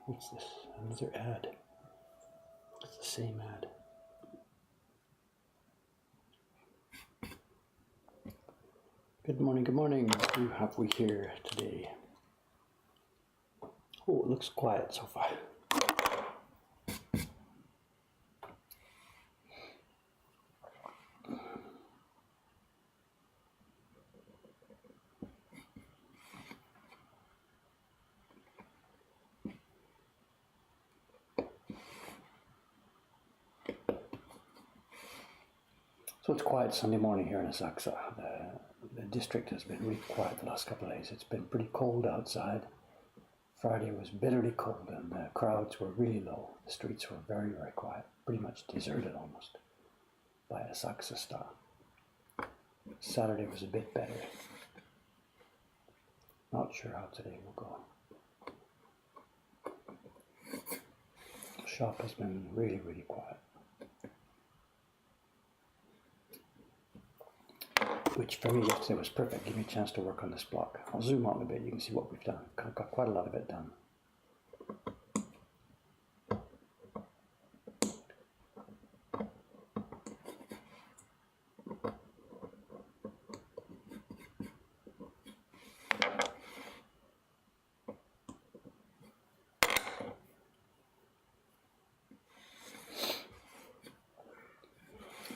What's this? Another ad. It's the same ad. Good morning, good morning. Who have we here today? Oh, it looks quiet so far. So it's quiet Sunday morning here in Asakusa. The district has been really quiet the last couple of days. It's been pretty cold outside. Friday was bitterly cold and the crowds were really low. The streets were very, very quiet, pretty much deserted almost by Asakusa style. Saturday was a bit better. Not sure how today will go. The shop has been really, really quiet. Which for me yesterday was perfect. Give me a chance to work on this block. I'll zoom out a bit. You can see what we've done. Got quite a lot of it done.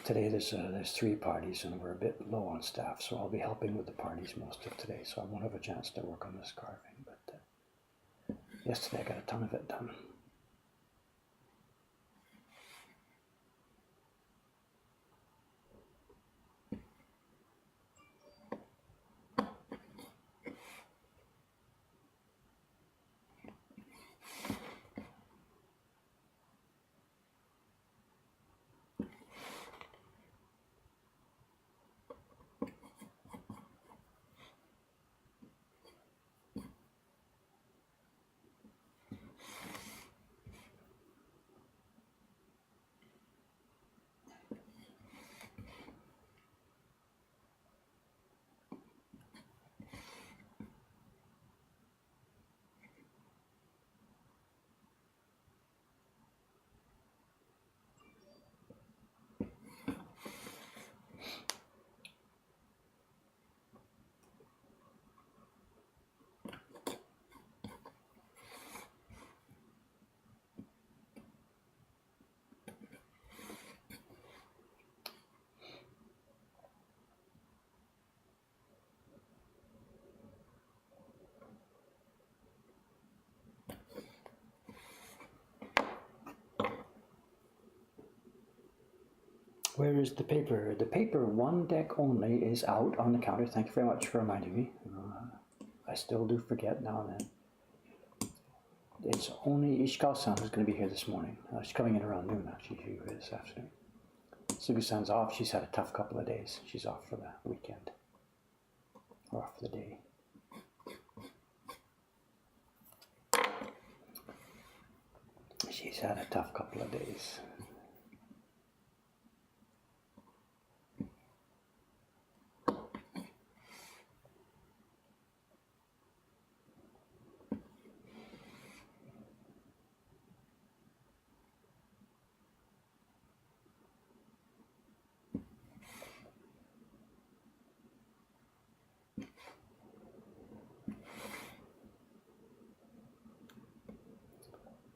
Today there's 3 parties and we're a bit low on staff, so I'll be helping with the parties most of today, so I won't have a chance to work on this carving, but yesterday I got a ton of it done. Where is the paper? The paper, one deck only, is out on the counter. Thank you very much for reminding me. I still do forget now and then. It's only Ishikawa-san who's going to be here this morning. She's coming in around noon, actually. She'll be here this afternoon. Sugu-san's off. She's had a tough couple of days. She's off for the weekend. Or off for the day. She's had a tough couple of days.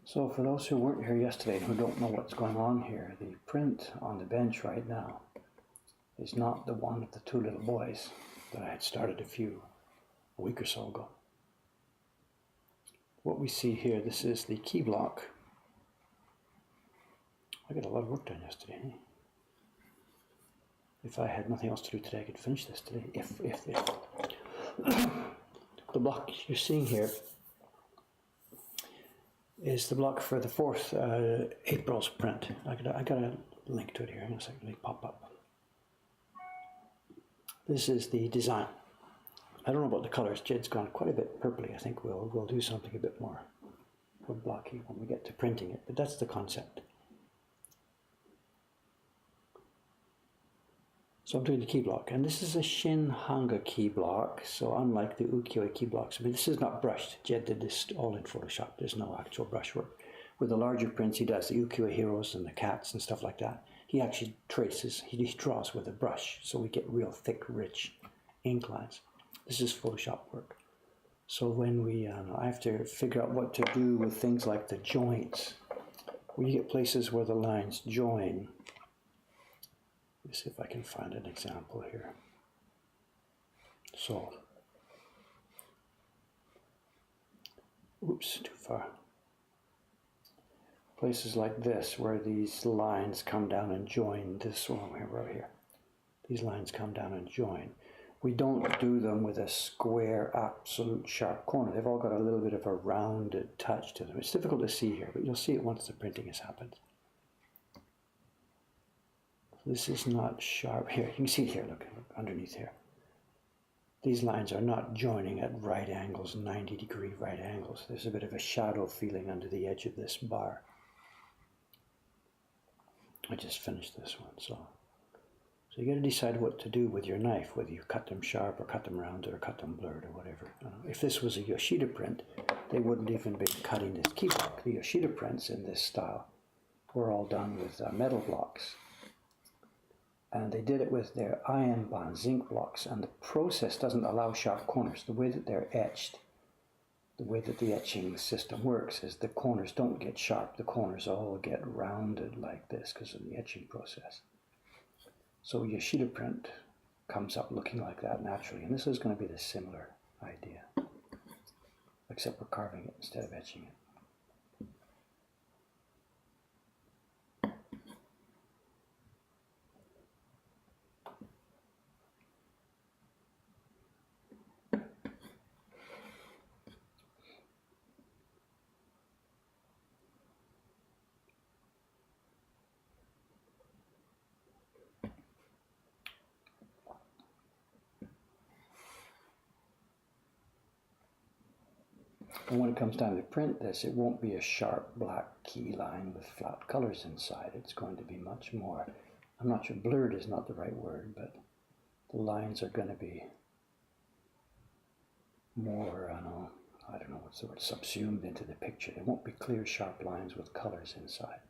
So for those who weren't here yesterday and who don't know what's going on here, the print on the bench right now is not the one of the 2 little boys that I had started a week or so ago. What we see here, this is the key block. I got a lot of work done yesterday. If I had nothing else to do today, I could finish this today. If. The block you're seeing here is the block for the 4th April's print. I got a link to it here. I'm going to link pop up. This is the design. I don't know about the colors. Jed's gone quite a bit purpley. I think we'll do something a bit more blocky when we get to printing it. But that's the concept. So I'm doing the key block, and this is a Shin Hanga key block, so unlike the ukiyo-e key blocks, I mean, this is not brushed. Jed did this all in Photoshop. There's no actual brush work. With the larger prints, he does the ukiyo-e heroes and the cats and stuff like that. He actually traces, he draws with a brush, so we get real thick, rich ink lines. This is Photoshop work. So when I have to figure out what to do with things like the joints. When you get places where the lines join, let me see if I can find an example here. So, oops, too far. Places like this where these lines come down and join, this one right here. These lines come down and join. We don't do them with a square, absolute sharp corner. They've all got a little bit of a rounded touch to them. It's difficult to see here, but you'll see it once the printing has happened. This is not sharp. Here, you can see it here, look underneath here. These lines are not joining at right angles, 90-degree right angles. There's a bit of a shadow feeling under the edge of this bar. I just finished this one, so you got to decide what to do with your knife, whether you cut them sharp or cut them rounded or cut them blurred or whatever. If this was a Yoshida print, they wouldn't even be cutting this key block. The Yoshida prints in this style were all done with metal blocks. And they did it with their iron bond zinc blocks, and the process doesn't allow sharp corners. The way that they're etched, the way that the etching system works is the corners don't get sharp. The corners all get rounded like this because of the etching process. So Yoshida print comes up looking like that naturally, and this is going to be the similar idea, except we're carving it instead of etching it. And when it comes time to print this, it won't be a sharp black key line with flat colors inside. It's going to be much more, I'm not sure, blurred is not the right word, but the lines are going to be more, I don't know what's the word, subsumed into the picture. They won't be clear, sharp lines with colors inside.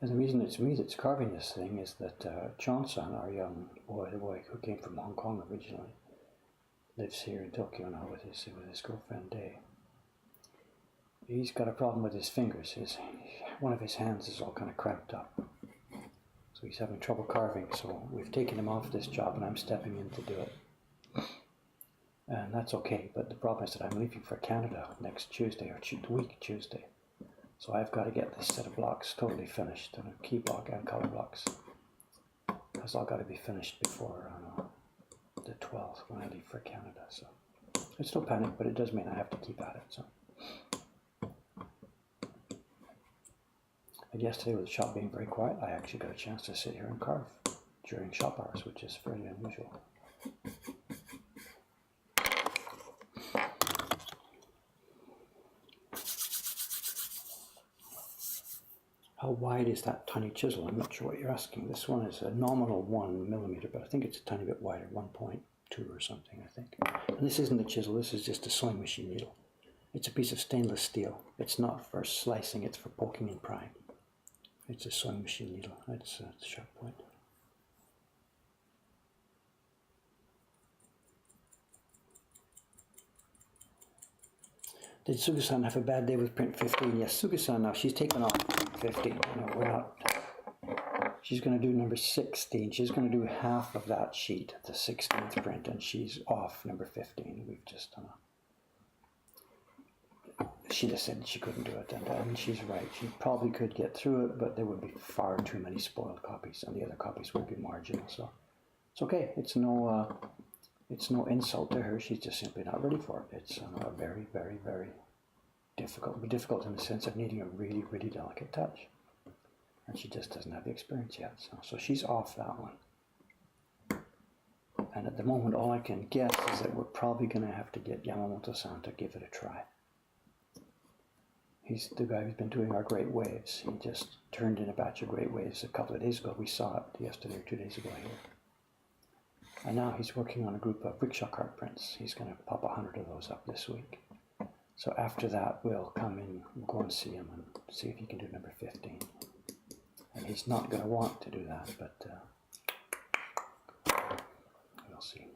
And the reason it's me that's carving this thing is that Chon-san, our young boy, the boy who came from Hong Kong originally, lives here in Tokyo now with his girlfriend Day. He's got a problem with his fingers. One of his hands is all kind of cramped up. So he's having trouble carving, so we've taken him off this job and I'm stepping in to do it. And that's okay, but the problem is that I'm leaving for Canada next Tuesday, or the week Tuesday. So I've got to get this set of blocks totally finished, and a key block and color blocks. That's all got to be finished before the 12th when I leave for Canada. So it's no panic, but it does mean I have to keep at it. So. And yesterday, with the shop being very quiet, I actually got a chance to sit here and carve during shop hours, which is fairly unusual. How wide is that tiny chisel? I'm not sure what you're asking. This one is a nominal 1 millimeter, but I think it's a tiny bit wider, 1.2 or something, I think. And this isn't a chisel, this is just a sewing machine needle. It's a piece of stainless steel. It's not for slicing, it's for poking and prying. It's a sewing machine needle. That's the sharp point. Did Suga-san have a bad day with print 15? Yes, Suga-san now, she's taken off 15. No, we're not. She's going to do number 16. She's going to do half of that sheet, the 16th print, and she's off number 15. We've just done she just said she couldn't do it, and she's right. She probably could get through it, but there would be far too many spoiled copies, and the other copies would be marginal. So it's okay. It's no It's no insult to her, she's just simply not ready for it. It's a very, very, very difficult in the sense of needing a really, really delicate touch. And she just doesn't have the experience yet. So she's off that one. And at the moment, all I can guess is that we're probably going to have to get Yamamoto-san to give it a try. He's the guy who's been doing our Great Waves. He just turned in a batch of Great Waves a couple of days ago. We saw it yesterday or 2 days ago here. And now he's working on a group of rickshaw cart prints. He's going to pop 100 of those up this week. So after that, we'll come in, we'll go and see him and see if he can do number 15. And he's not going to want to do that, but we'll see.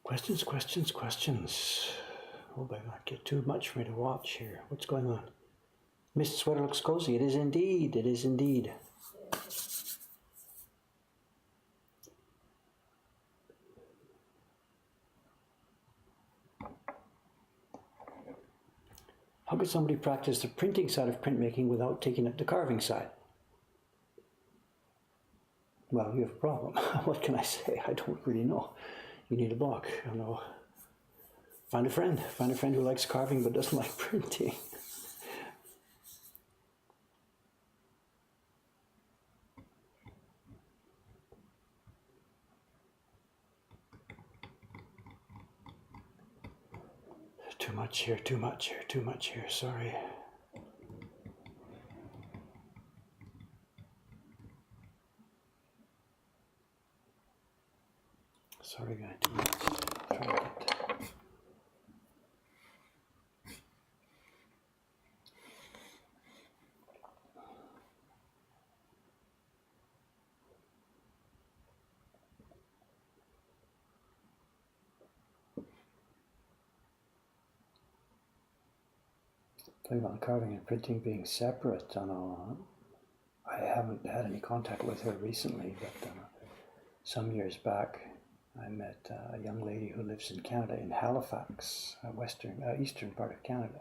Questions, questions, questions. Oh my God, get too much for me to watch here. What's going on? Mist sweater looks cozy. It is indeed. It is indeed. How could somebody practice the printing side of printmaking without taking up the carving side? Well, you have a problem. What can I say? I don't really know. You need a block. I don't know. Find a friend. Find a friend who likes carving but doesn't like printing. Too much here, too much here, too much here. Sorry. Sorry, guy, too much. Try to get. Talking about carving and printing being separate, I haven't had any contact with her recently, but some years back I met a young lady who lives in Canada, in Halifax, eastern part of Canada,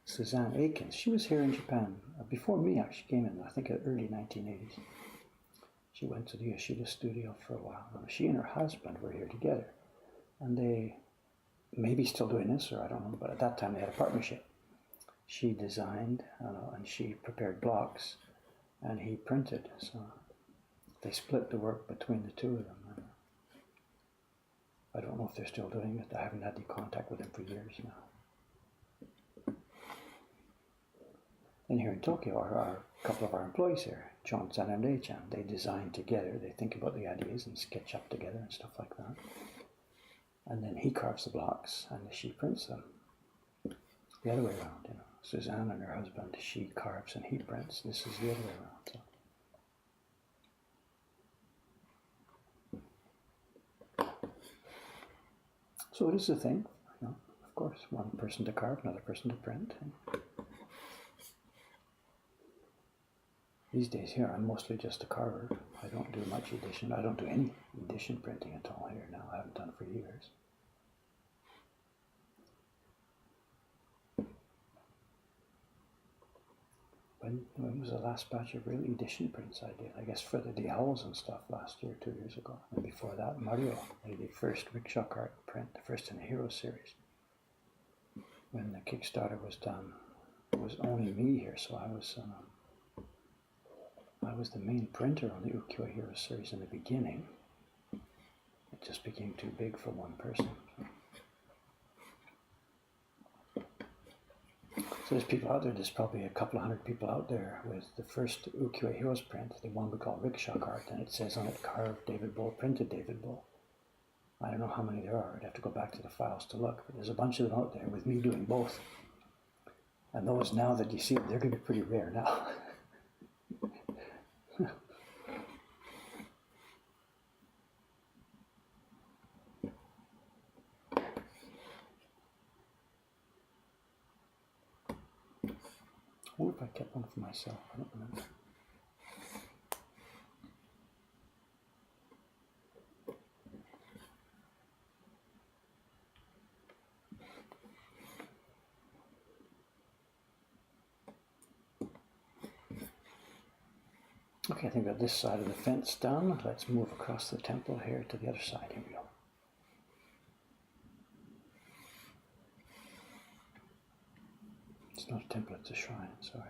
Suzanne Aikens. She was here in Japan before me, actually came in, I think, in the early 1980s. She went to the Yoshida studio for a while. She and her husband were here together, and they may be still doing this, or I don't know, but at that time they had a partnership. She designed and she prepared blocks, and he printed. So they split the work between the two of them. I don't know if they're still doing it. I haven't had any contact with them for years now. And here in Tokyo are a couple of our employees here, John-san and Rei-chan. They design together. They think about the ideas and sketch up together and stuff like that. And then he carves the blocks and she prints them. The other way around, you know. Suzanne and her husband, she carves and he prints. This is the other way around. So it is a thing, you know, of course. One person to carve, another person to print. These days here, I'm mostly just a carver. I don't do much edition. I don't do any edition printing at all here now. I haven't done for years. When was the last batch of real edition prints I did? I guess for the owls and stuff last year, 2 years ago. And before that, Mario, the first rickshaw cart print, the first in the Hero series. When the Kickstarter was done, it was only me here, so I was the main printer on the Ukiyo Hero series in the beginning. It just became too big for one person. So there's people out there, there's probably a couple of hundred people out there with the first Ukiyo Heroes print, the one we call Rickshaw Cart, and it says on it, carved David Bull, printed David Bull. I don't know how many there are, I'd have to go back to the files to look, but there's a bunch of them out there with me doing both. And those now that you see them, they're going to be pretty rare now. I wonder if I kept one for myself, I don't remember. Okay, I think we got this side of the fence done. Let's move across the temple here to the other side. Here we go. It's not a temple, it's a shrine, sorry.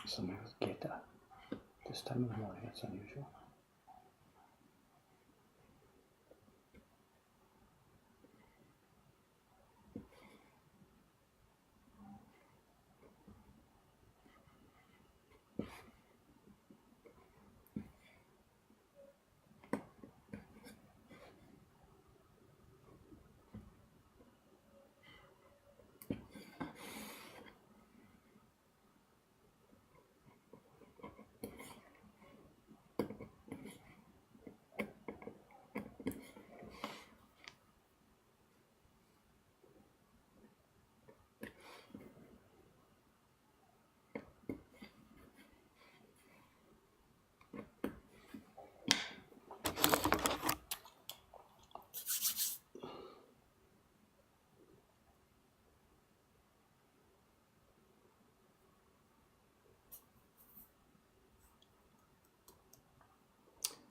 Something with Geta. This time of the morning, it's unusual.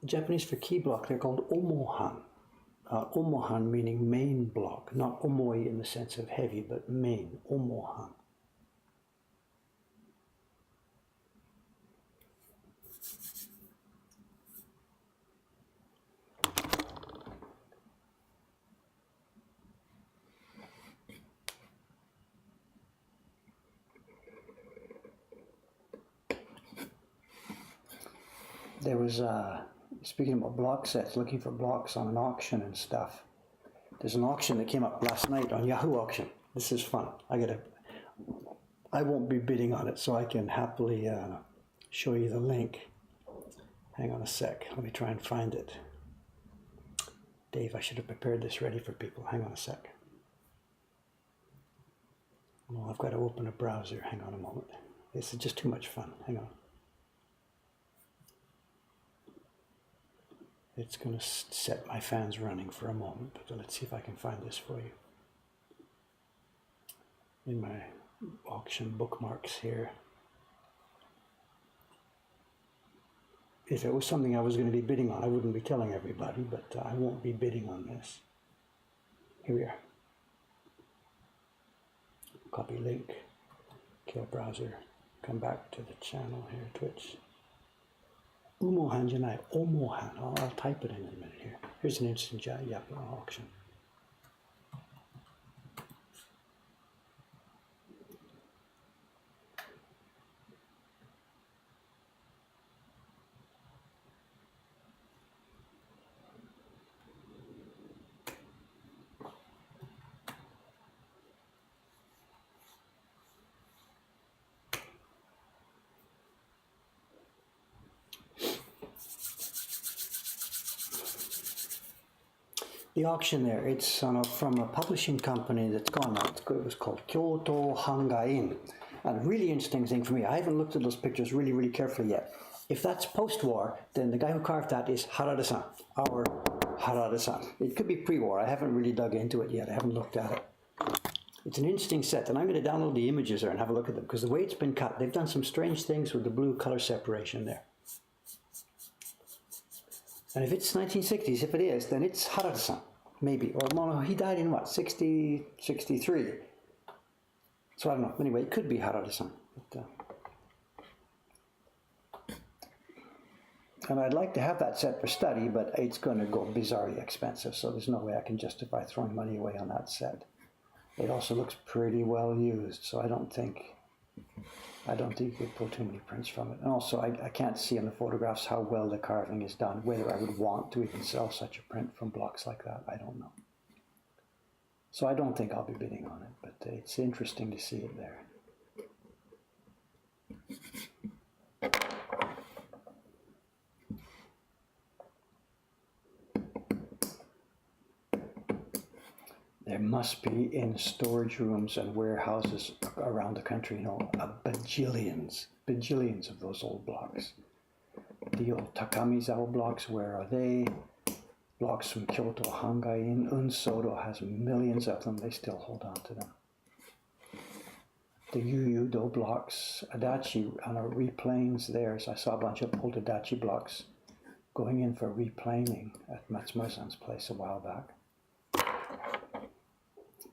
Japanese for key block, they're called omohan. Omohan meaning main block, not omoi in the sense of heavy, but main, omohan. There was, speaking about block sets, looking for blocks on an auction and stuff. There's an auction that came up last night on Yahoo Auction. This is fun. I won't be bidding on it, so I can happily show you the link. Hang on a sec. Let me try and find it. Dave, I should have prepared this ready for people. Hang on a sec. Well, I've got to open a browser. Hang on a moment. This is just too much fun. Hang on. It's going to set my fans running for a moment, but let's see if I can find this for you. In my auction bookmarks here. If it was something I was going to be bidding on, I wouldn't be telling everybody, but I won't be bidding on this. Here we are. Copy link, kill browser, come back to the channel here, Twitch. Umohan Janai, Omohan. I'll type it in a minute here. Here's an instant Japan auction. The auction there, it's from a publishing company that's gone out. It was called Kyoto Hangain. And a really interesting thing for me, I haven't looked at those pictures really carefully yet. If that's post-war, then the guy who carved that is Harada-san, our Harada-san. It could be pre-war, I haven't really dug into it yet, I haven't looked at it. It's an interesting set, and I'm going to download the images there and have a look at them, because the way it's been cut, they've done some strange things with the blue color separation there. And if it's 1960s, if it is, then it's Harada-san, maybe. Or no, he died in what, 60, 63? So I don't know. Anyway, it could be Harada-san. And I'd like to have that set for study, but it's going to go bizarrely expensive, so there's no way I can justify throwing money away on that set. It also looks pretty well used, so I don't think you could pull too many prints from it. And also, I can't see in the photographs how well the carving is done, whether I would want to even sell such a print from blocks like that, I don't know. So I don't think I'll be bidding on it, but it's interesting to see it there. There must be in storage rooms and warehouses around the country, bajillions of those old blocks. The old Takamizawa blocks, where are they? Blocks from Kyoto Hangain, Unsodo has millions of them, they still hold on to them. The Yuyudo blocks, Adachi on our replanes there, so I saw a bunch of old Adachi blocks going in for replaning at Matsumura-san's place a while back.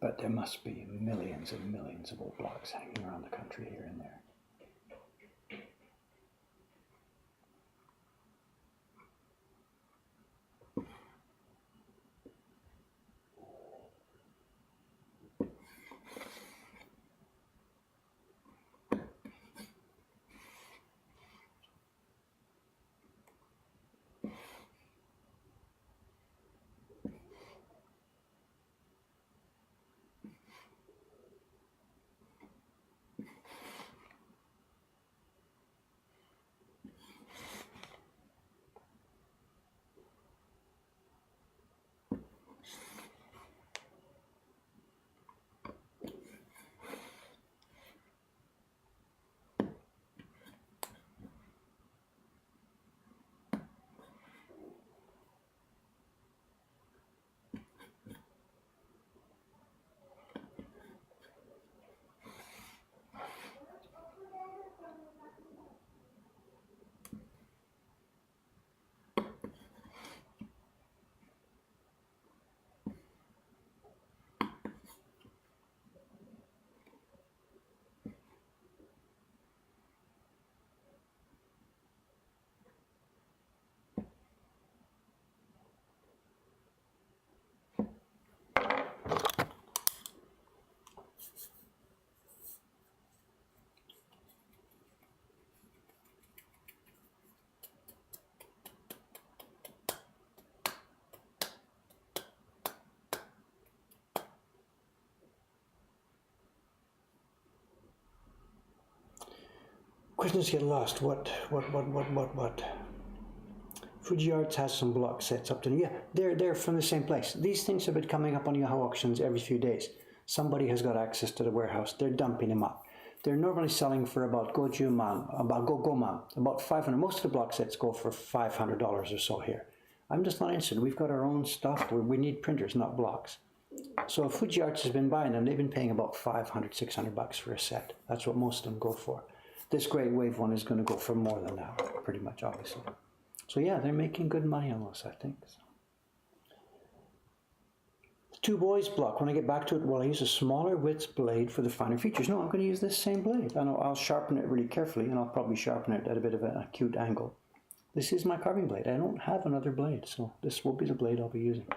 But there must be millions and millions of old blocks hanging around the country here and there. Questions get lost. What? Fuji Arts has some block sets up to, yeah, they're from the same place. These things have been coming up on Yahoo auctions every few days. Somebody has got access to the warehouse. They're dumping them up. They're normally selling for about about 500. Most of the block sets go for $500 or so here. I'm just not interested. We've got our own stuff where we need printers, not blocks. So Fuji Arts has been buying them. They've been paying about 500, 600 bucks for a set. That's what most of them go for. This Great Wave one is going to go for more than that, pretty much, obviously. So yeah, they're making good money on those, I think. So. Two Boys block, when I get back to it, will I use a smaller width blade for the finer features? No, I'm going to use this same blade. I know I'll sharpen it really carefully, and I'll probably sharpen it at a bit of an acute angle. This is my carving blade. I don't have another blade, so this will be the blade I'll be using.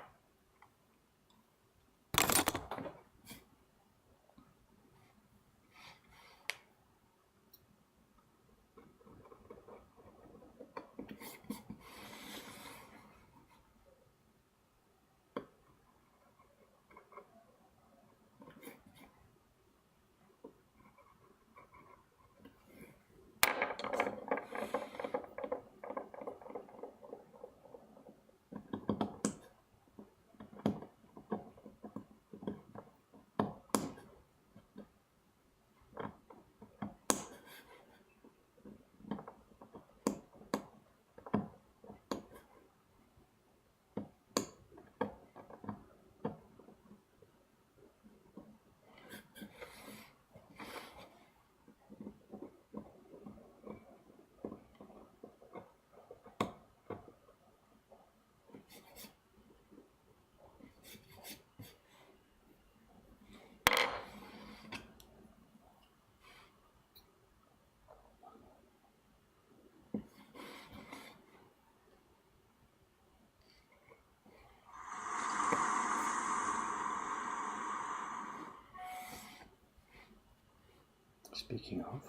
Speaking of,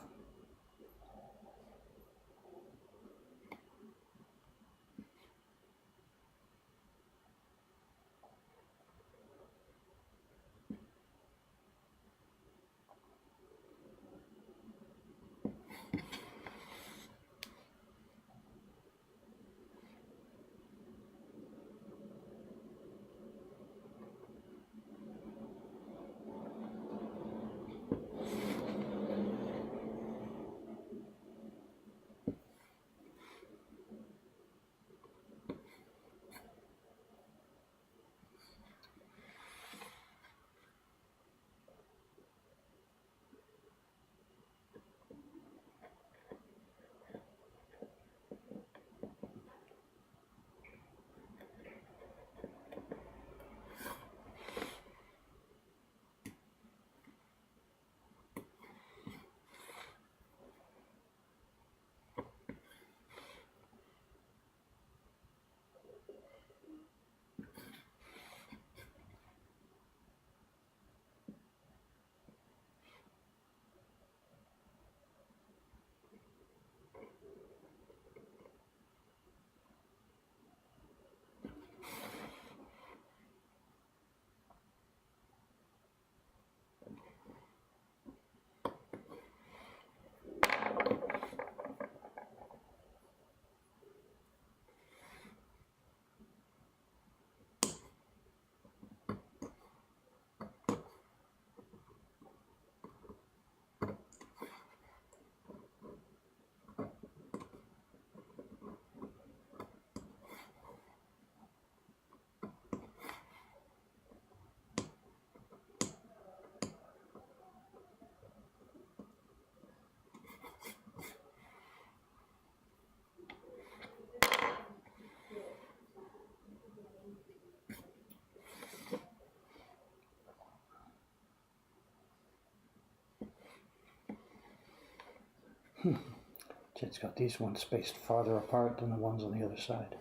Jed's got these ones spaced farther apart than the ones on the other side.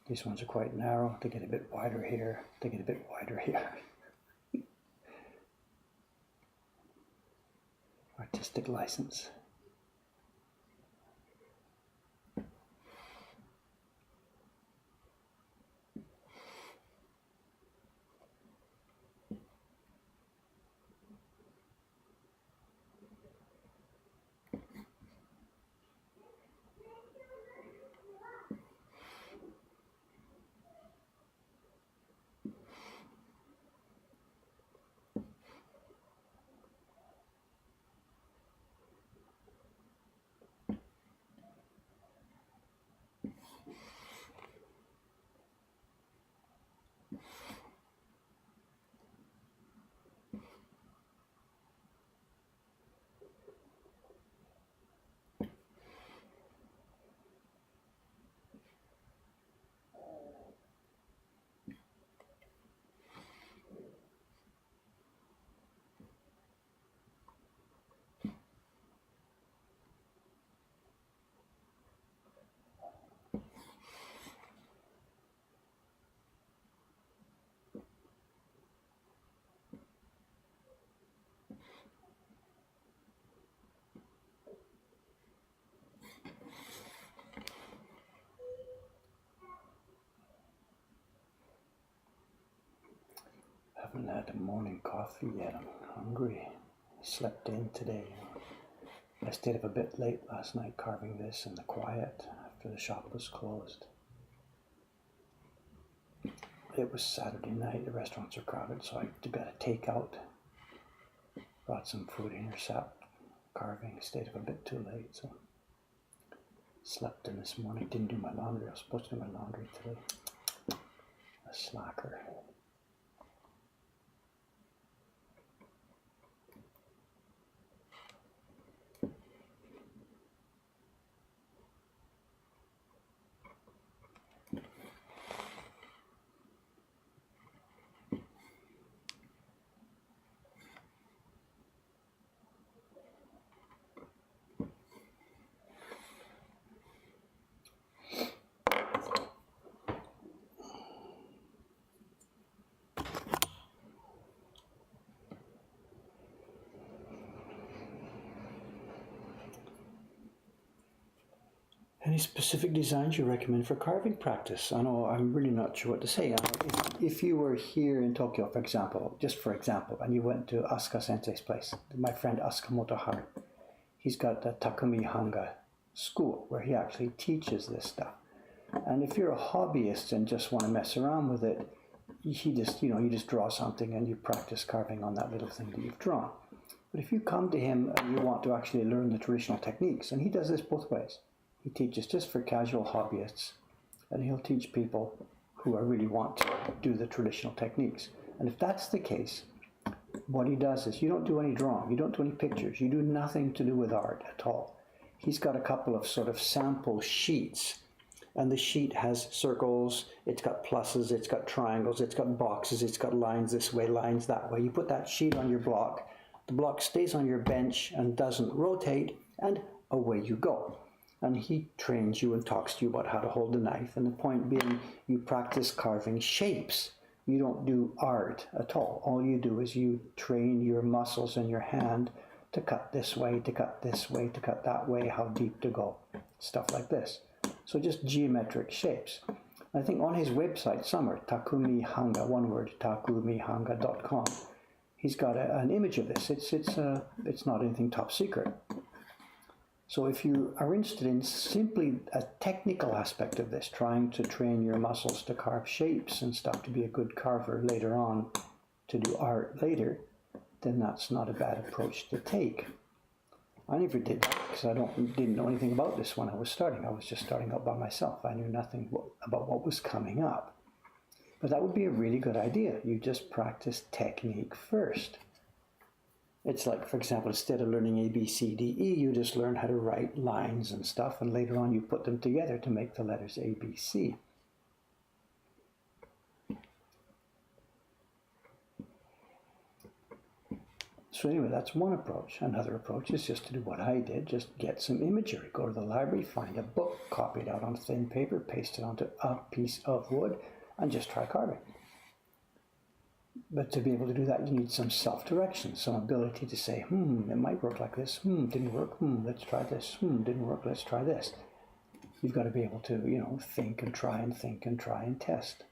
These ones are quite narrow. They get a bit wider here. They get a bit wider here. Artistic license. Haven't had a morning coffee yet. I'm hungry. I slept in today. I stayed up a bit late last night carving this in the quiet after the shop was closed. It was Saturday night, the restaurants are crowded, so I got a takeout. Brought some food in here, sat carving, stayed up a bit too late, so slept in this morning. Didn't do my laundry. I was supposed to do my laundry today. A slacker. Any specific designs you recommend for carving practice? I know I'm really not sure what to say. If you were here in Tokyo, for example, and you went to Asuka Sensei's place, my friend Asuka Motoharu, he's got the Takumi Hanga school where he actually teaches this stuff. And if you're a hobbyist and just want to mess around with it, you just draw something and you practice carving on that little thing that you've drawn. But if you come to him and you want to actually learn the traditional techniques, and he does this both ways. He teaches just for casual hobbyists, and he'll teach people who really want to do the traditional techniques. And if that's the case, what he does is you don't do any drawing, you don't do any pictures, you do nothing to do with art at all. He's got a couple of sort of sample sheets, and the sheet has circles, it's got pluses, it's got triangles, it's got boxes, it's got lines this way, lines that way. You put that sheet on your block, the block stays on your bench and doesn't rotate, and away you go. And he trains you and talks to you about how to hold the knife. And the point being, you practice carving shapes. You don't do art at all. All you do is you train your muscles in your hand to cut this way, to cut this way, to cut that way, how deep to go, stuff like this. So just geometric shapes. I think on his website somewhere, Takumi Hanga, one word, takumihanga.com, he's got an image of this. It's not anything top secret. So if you are interested in simply a technical aspect of this, trying to train your muscles to carve shapes and stuff to be a good carver later on, to do art later, then that's not a bad approach to take. I never did that because I didn't know anything about this when I was starting. I was just starting out by myself. I knew nothing about what was coming up. But that would be a really good idea. You just practice technique first. It's like, for example, instead of learning A, B, C, D, E, you just learn how to write lines and stuff, and later on you put them together to make the letters A, B, C. So anyway, that's one approach. Another approach is just to do what I did, just get some imagery. Go to the library, find a book, copy it out on thin paper, paste it onto a piece of wood, and just try carving. But to be able to do that, you need some self-direction, some ability to say, it might work like this, didn't work, let's try this, didn't work, let's try this. You've got to be able to, think and try and test.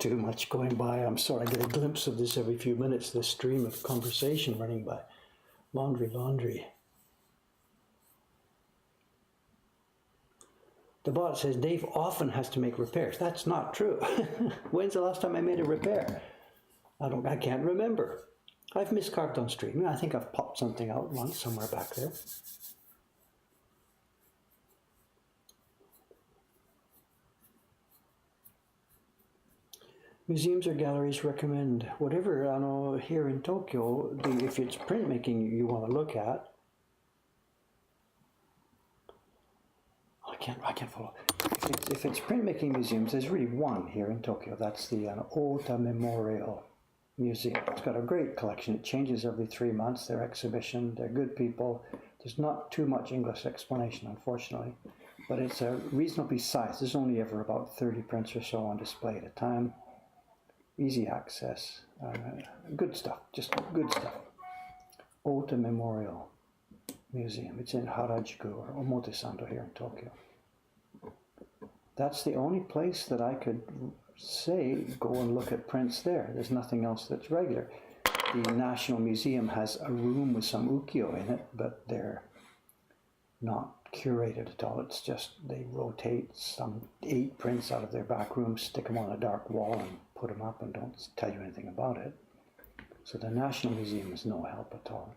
too much going by. I'm sorry, I get a glimpse of this every few minutes, this stream of conversation running by. Laundry, laundry. The bot says Dave often has to make repairs. That's not true. When's the last time I made a repair? I can't remember. I've miscarved on stream. I think I've popped something out once somewhere back there. Museums or galleries recommend whatever, I know, here in Tokyo, if it's printmaking you want to look at. I can't follow. If it's printmaking museums, there's really one here in Tokyo. That's the Ota Memorial Museum. It's got a great collection. It changes every 3 months, their exhibition. They're good people. There's not too much English explanation, unfortunately, but it's a reasonably sized. There's only ever about 30 prints or so on display at a time. Easy access. Good stuff, just good stuff. Ota Memorial Museum. It's in Harajuku or Omotesando here in Tokyo. That's the only place that I could say go and look at prints there. There's nothing else that's regular. The National Museum has a room with some ukiyo in it, but they're not curated at all. It's just they rotate some 8 prints out of their back room, stick them on a dark wall and put them up and don't tell you anything about it. So the National Museum is no help at all.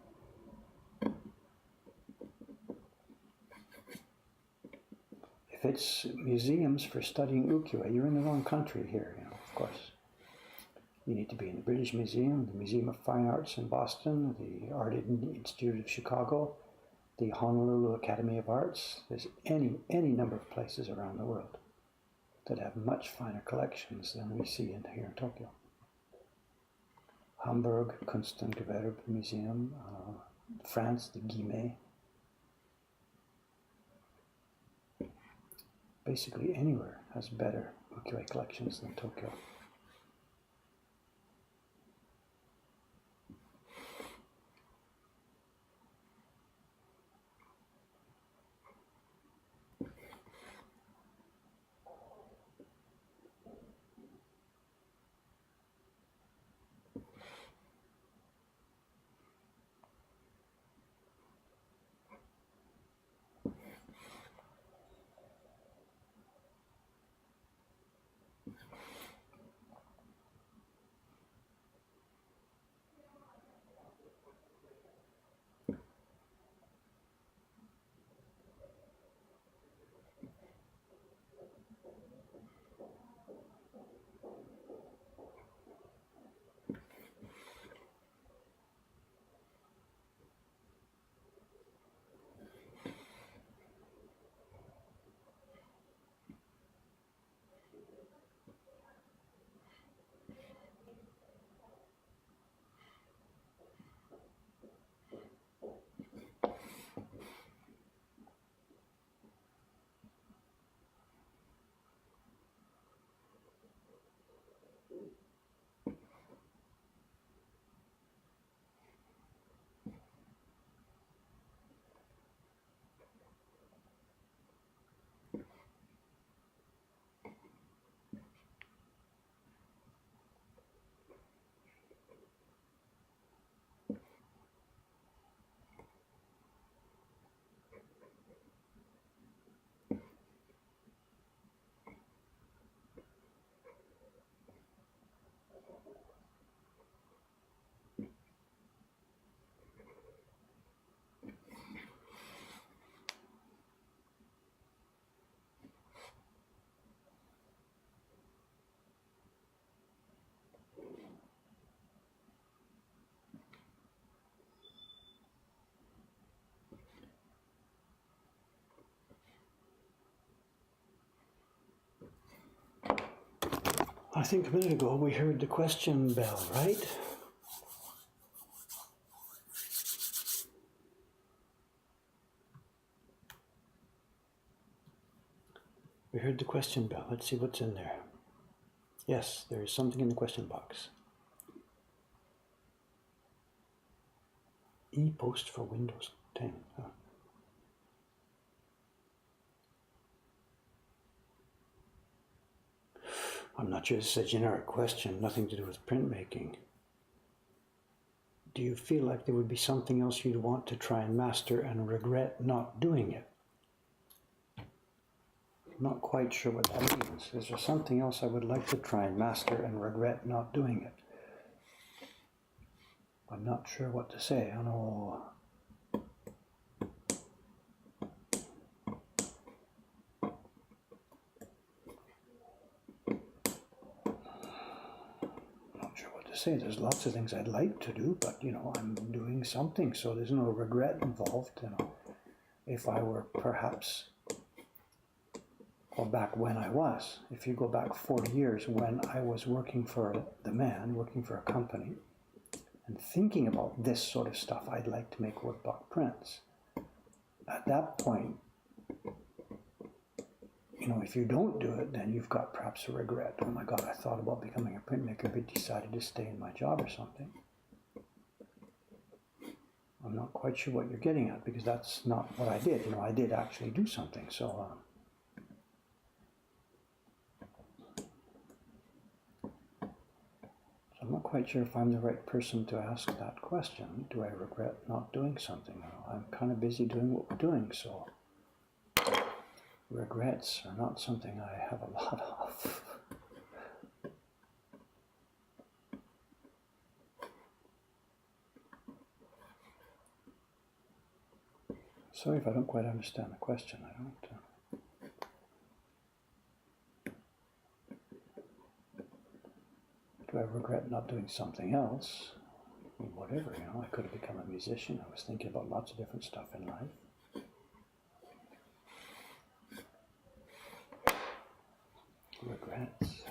If it's museums for studying ukiyo, you're in the wrong country here, of course. You need to be in the British Museum, the Museum of Fine Arts in Boston, the Art Institute of Chicago, the Honolulu Academy of Arts. There's any number of places around the world that have much finer collections than we see here in Tokyo. Hamburg, Kunst und Gewerbe Museum, France, the Guimet. Basically anywhere has better ukiyo collections than Tokyo. I think a minute ago we heard the question bell, right? We heard the question bell. Let's see what's in there. Yes, there is something in the question box. E-post for Windows 10. Huh. I'm not sure, this is a generic question, nothing to do with printmaking. Do you feel like there would be something else you'd want to try and master and regret not doing it? I'm not quite sure what that means. Is there something else I would like to try and master and regret not doing it? I'm not sure what to say. I know. Say there's lots of things I'd like to do, but I'm doing something, so there's no regret involved. If I were perhaps, or back when I was, if you go back 40 years when I was working for the man, working for a company, and thinking about this sort of stuff, I'd like to make woodblock prints. At that point, if you don't do it, then you've got perhaps a regret. Oh my God, I thought about becoming a printmaker, but decided to stay in my job or something. I'm not quite sure what you're getting at, because that's not what I did. I did actually do something. So I'm not quite sure if I'm the right person to ask that question. Do I regret not doing something? I'm kind of busy doing what we're doing, so regrets are not something I have a lot of. Sorry if I don't quite understand the question. I don't. Do I regret not doing something else? Whatever, I could have become a musician. I was thinking about lots of different stuff in life. Regrets.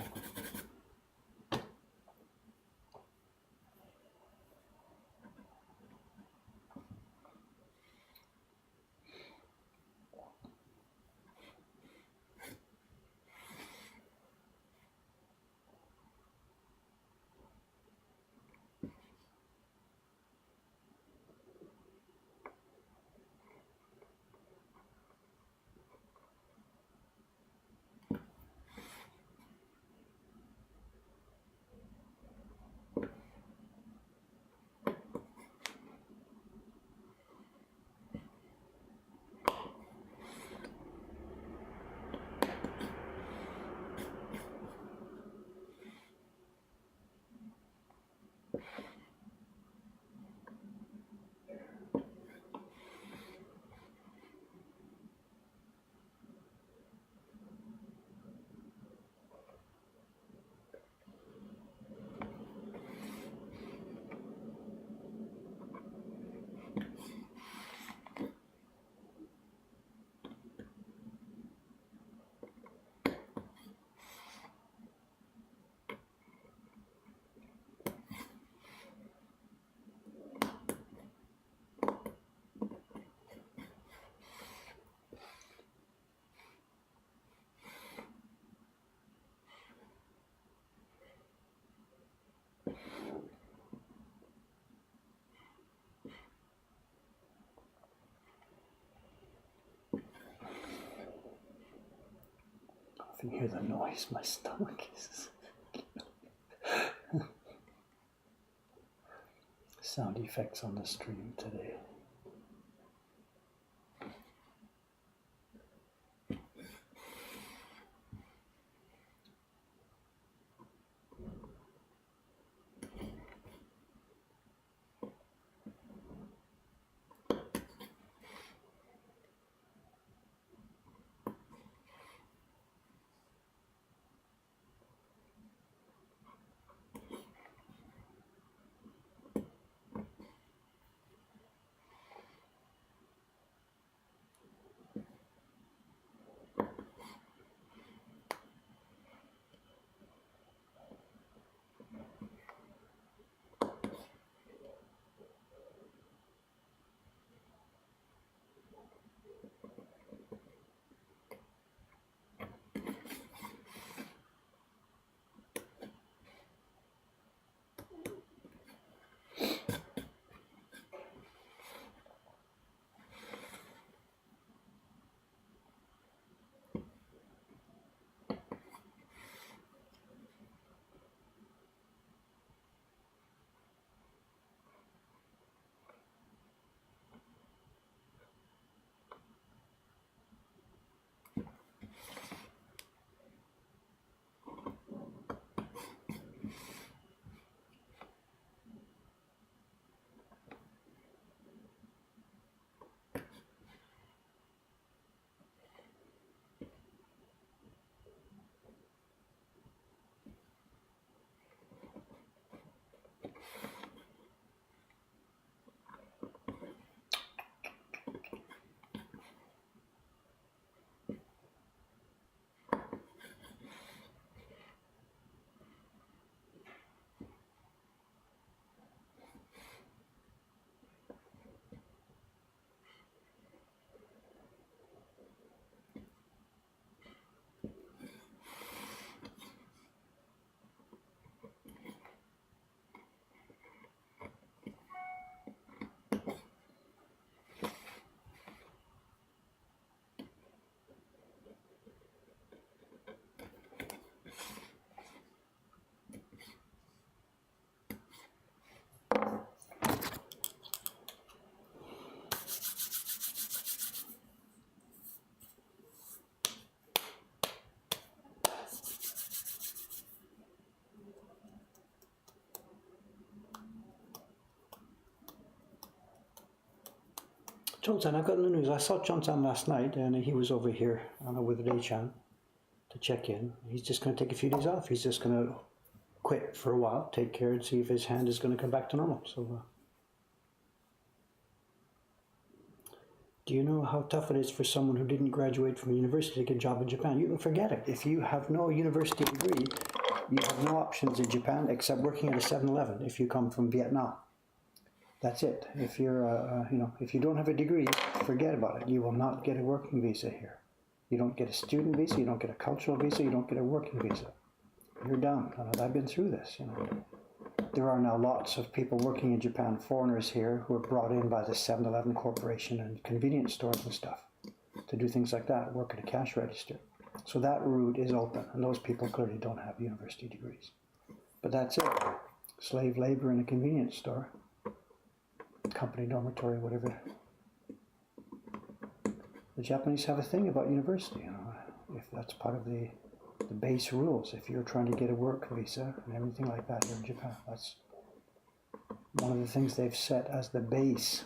I can hear the noise my stomach is. Sound effects on the stream today. Chon-san, I've got no news. I saw Chon-san last night, and he was over here with Rei-chan to check in. He's just going to take a few days off. He's just going to quit for a while, take care, and see if his hand is going to come back to normal. So, do you know how tough it is for someone who didn't graduate from university to get a job in Japan? You can forget it. If you have no university degree, you have no options in Japan except working at a 7-Eleven if you come from Vietnam. That's it. If you're, if you don't have a degree, forget about it. You will not get a working visa here. You don't get a student visa. You don't get a cultural visa. You don't get a working visa. You're done. I've been through this. There are now lots of people working in Japan, foreigners here, who are brought in by the 7-Eleven Corporation and convenience stores and stuff to do things like that, work at a cash register. So that route is open, and those people clearly don't have university degrees. But that's it. Slave labor in a convenience store, company dormitory, whatever. The Japanese have a thing about university, if that's part of the base rules. If you're trying to get a work visa and everything like that here in Japan, that's one of the things they've set as the base.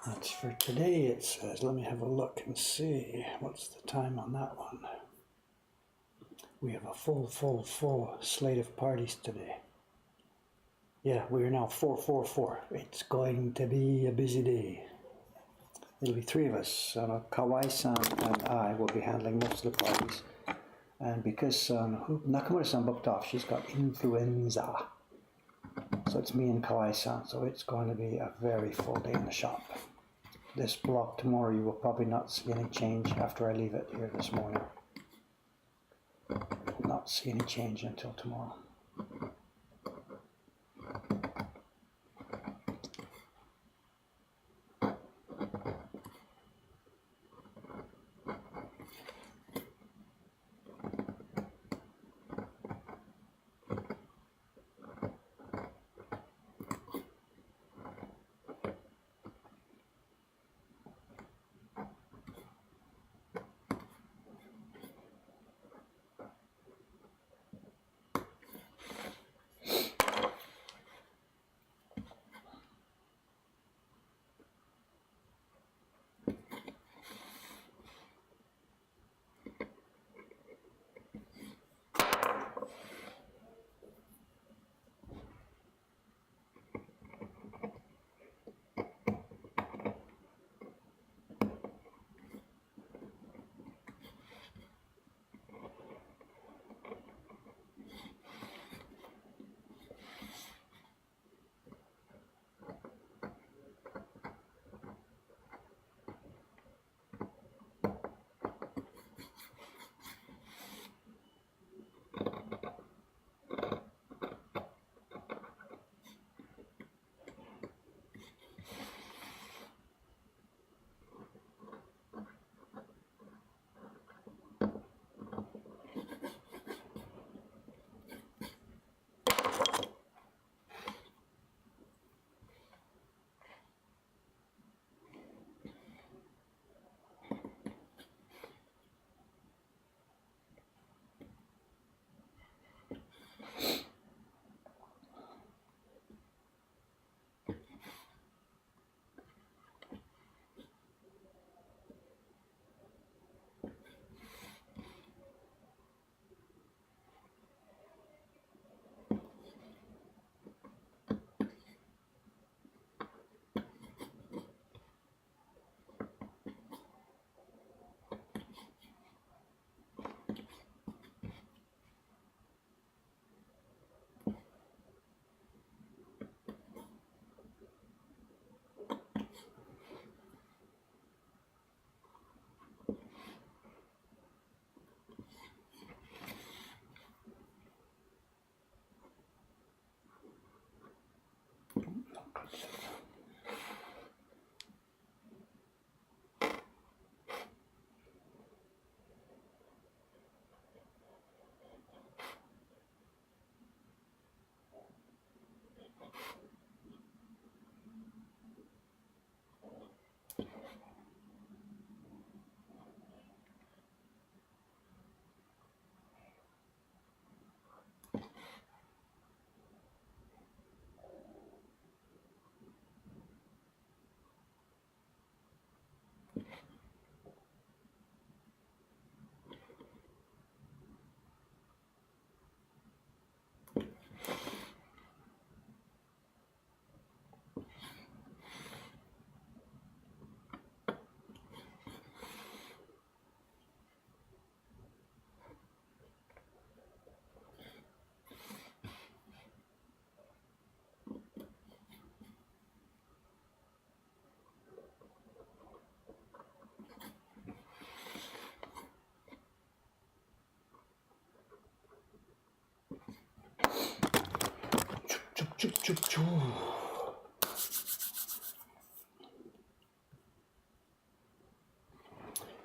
That's for today, it says. Let me have a look and see. What's the time on that one? We have a full slate of parties today. Yeah, we are now 444. It's going to be a busy day. It'll be three of us. Kawai-san and I will be handling most of the parties. And because Nakamura-san booked off, she's got influenza. So So it's me and Kawai-san, so it's going to be a very full day in the shop. This block tomorrow, you will probably not see any change after I leave it here this morning. Not see any change until tomorrow.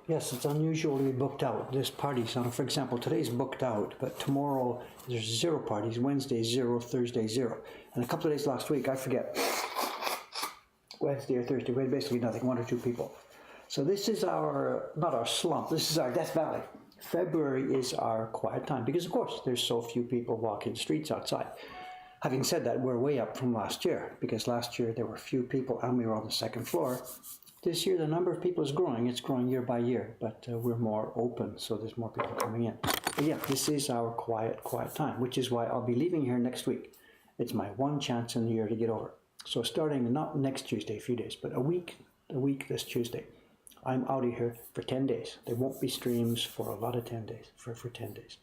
Yes, it's unusually booked out, this party. So, for example, today's booked out, but tomorrow there's 0 parties, Wednesday 0, Thursday 0. And a couple of days last week, I forget, Wednesday or Thursday, we had basically nothing, 1 or 2 people. So this is our, not our slump, this is our Death Valley. February is our quiet time because, of course, there's so few people walking the streets outside. Having said that, we're way up from last year because last year there were few people and we were on the 2nd floor. This year the number of people is growing. It's growing year by year, but we're more open, so there's more people coming in. But yeah, this is our quiet time, which is why I'll be leaving here next week. It's my one chance in the year to get over. So starting not next Tuesday, a few days, but a week this Tuesday, I'm out of here for 10 days. There won't be streams for a lot of 10 days, for 10 days.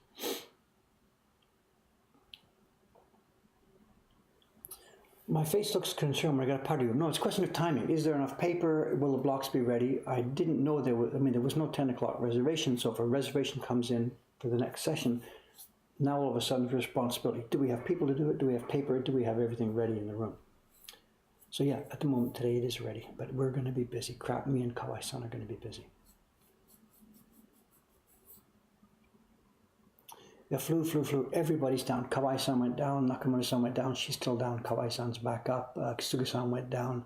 My face looks concerned when I got a party room. No, it's a question of timing. Is there enough paper? Will the blocks be ready? I didn't know there was no 10 o'clock reservation, so if a reservation comes in for the next session, now all of a sudden responsibility. Do we have people to do it? Do we have paper? Do we have everything ready in the room? So yeah, at the moment today it is ready, but we're going to be busy. Crap, me and Kawai-san are going to be busy. The flu. Everybody's down. Kawai-san went down. Nakamura-san went down. She's still down. Kawai-san's back up. Kisuga-san went down.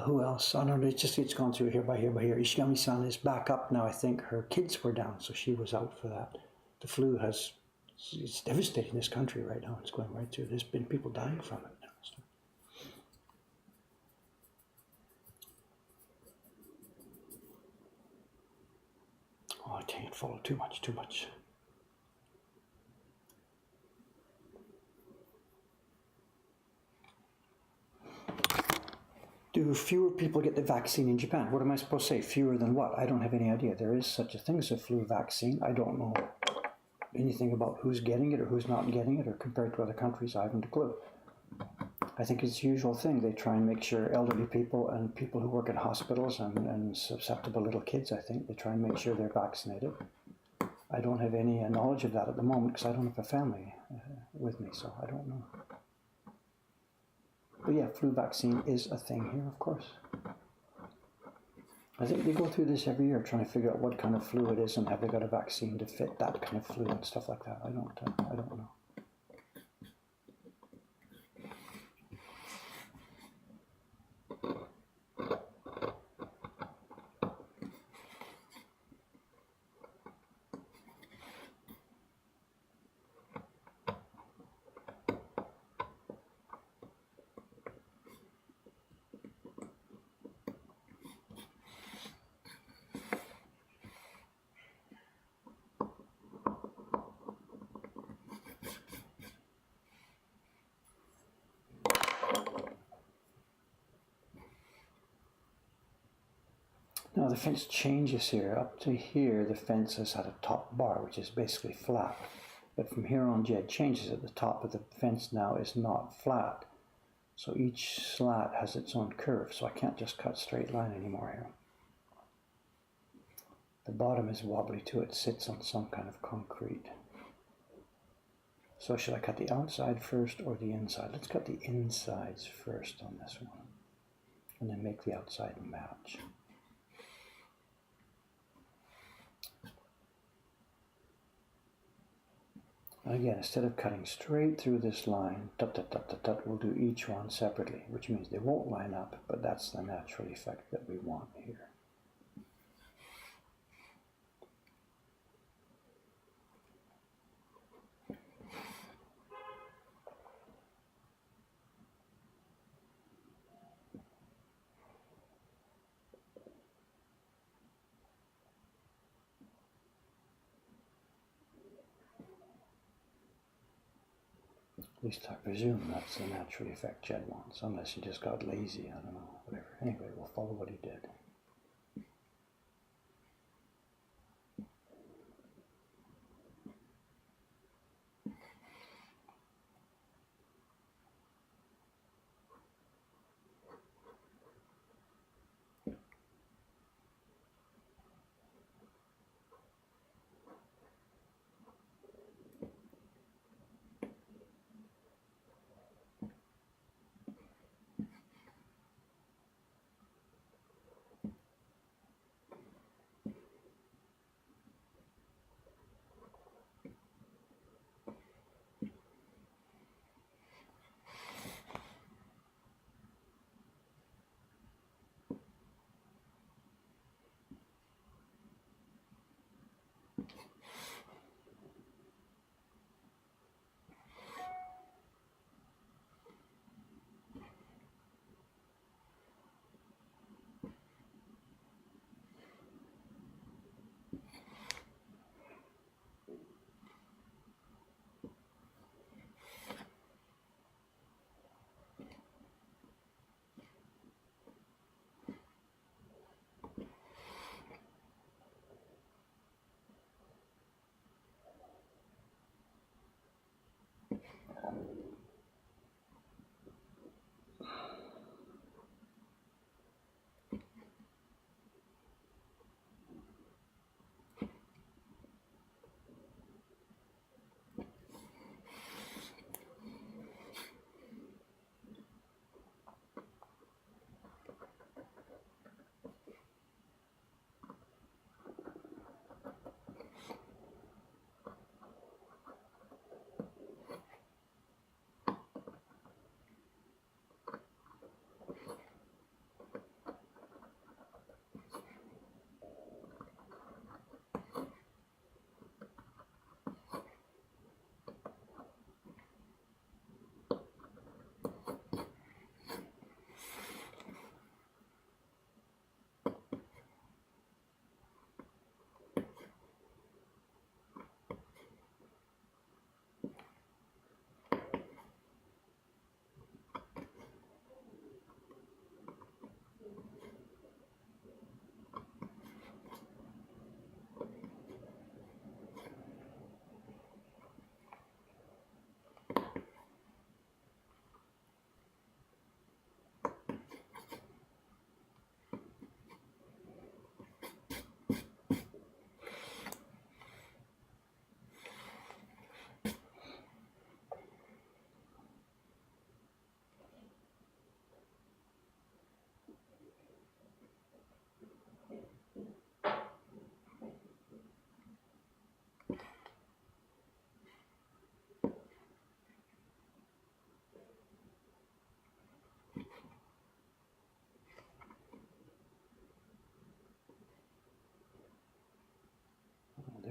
Who else? I don't know. It's gone through here by here by here. Ishigami-san is back up now. I think her kids were down, so she was out for that. The flu it's devastating this country right now. It's going right through. There's been people dying from it now. So. Oh, I can't follow too much. Do fewer people get the vaccine in Japan? What am I supposed to say? Fewer than what? I don't have any idea. There is such a thing as a flu vaccine. I don't know anything about who's getting it or who's not getting it, or compared to other countries, I haven't a clue. I think it's the usual thing. They try and make sure elderly people and people who work in hospitals and susceptible little kids, I think, they try and make sure they're vaccinated. I don't have any knowledge of that at the moment because I don't have a family with me, so I don't know. But yeah, flu vaccine is a thing here, of course. I think they go through this every year, trying to figure out what kind of flu it is and have they got a vaccine to fit that kind of flu and stuff like that. I don't know. Now the fence changes here. Up to here, the fence has had a top bar, which is basically flat. But from here on, Jed changes it. The top of the fence now is not flat. So each slat has its own curve, so I can't just cut straight line anymore here. The bottom is wobbly too. It sits on some kind of concrete. So should I cut the outside first or the inside? Let's cut the insides first on this one, and then make the outside match. Again, instead of cutting straight through this line, we'll do each one separately, which means they won't line up, but that's the natural effect that we want here. At least I presume that's the natural effect Jed wants, unless he just got lazy, I don't know, whatever. Anyway, we'll follow what he did.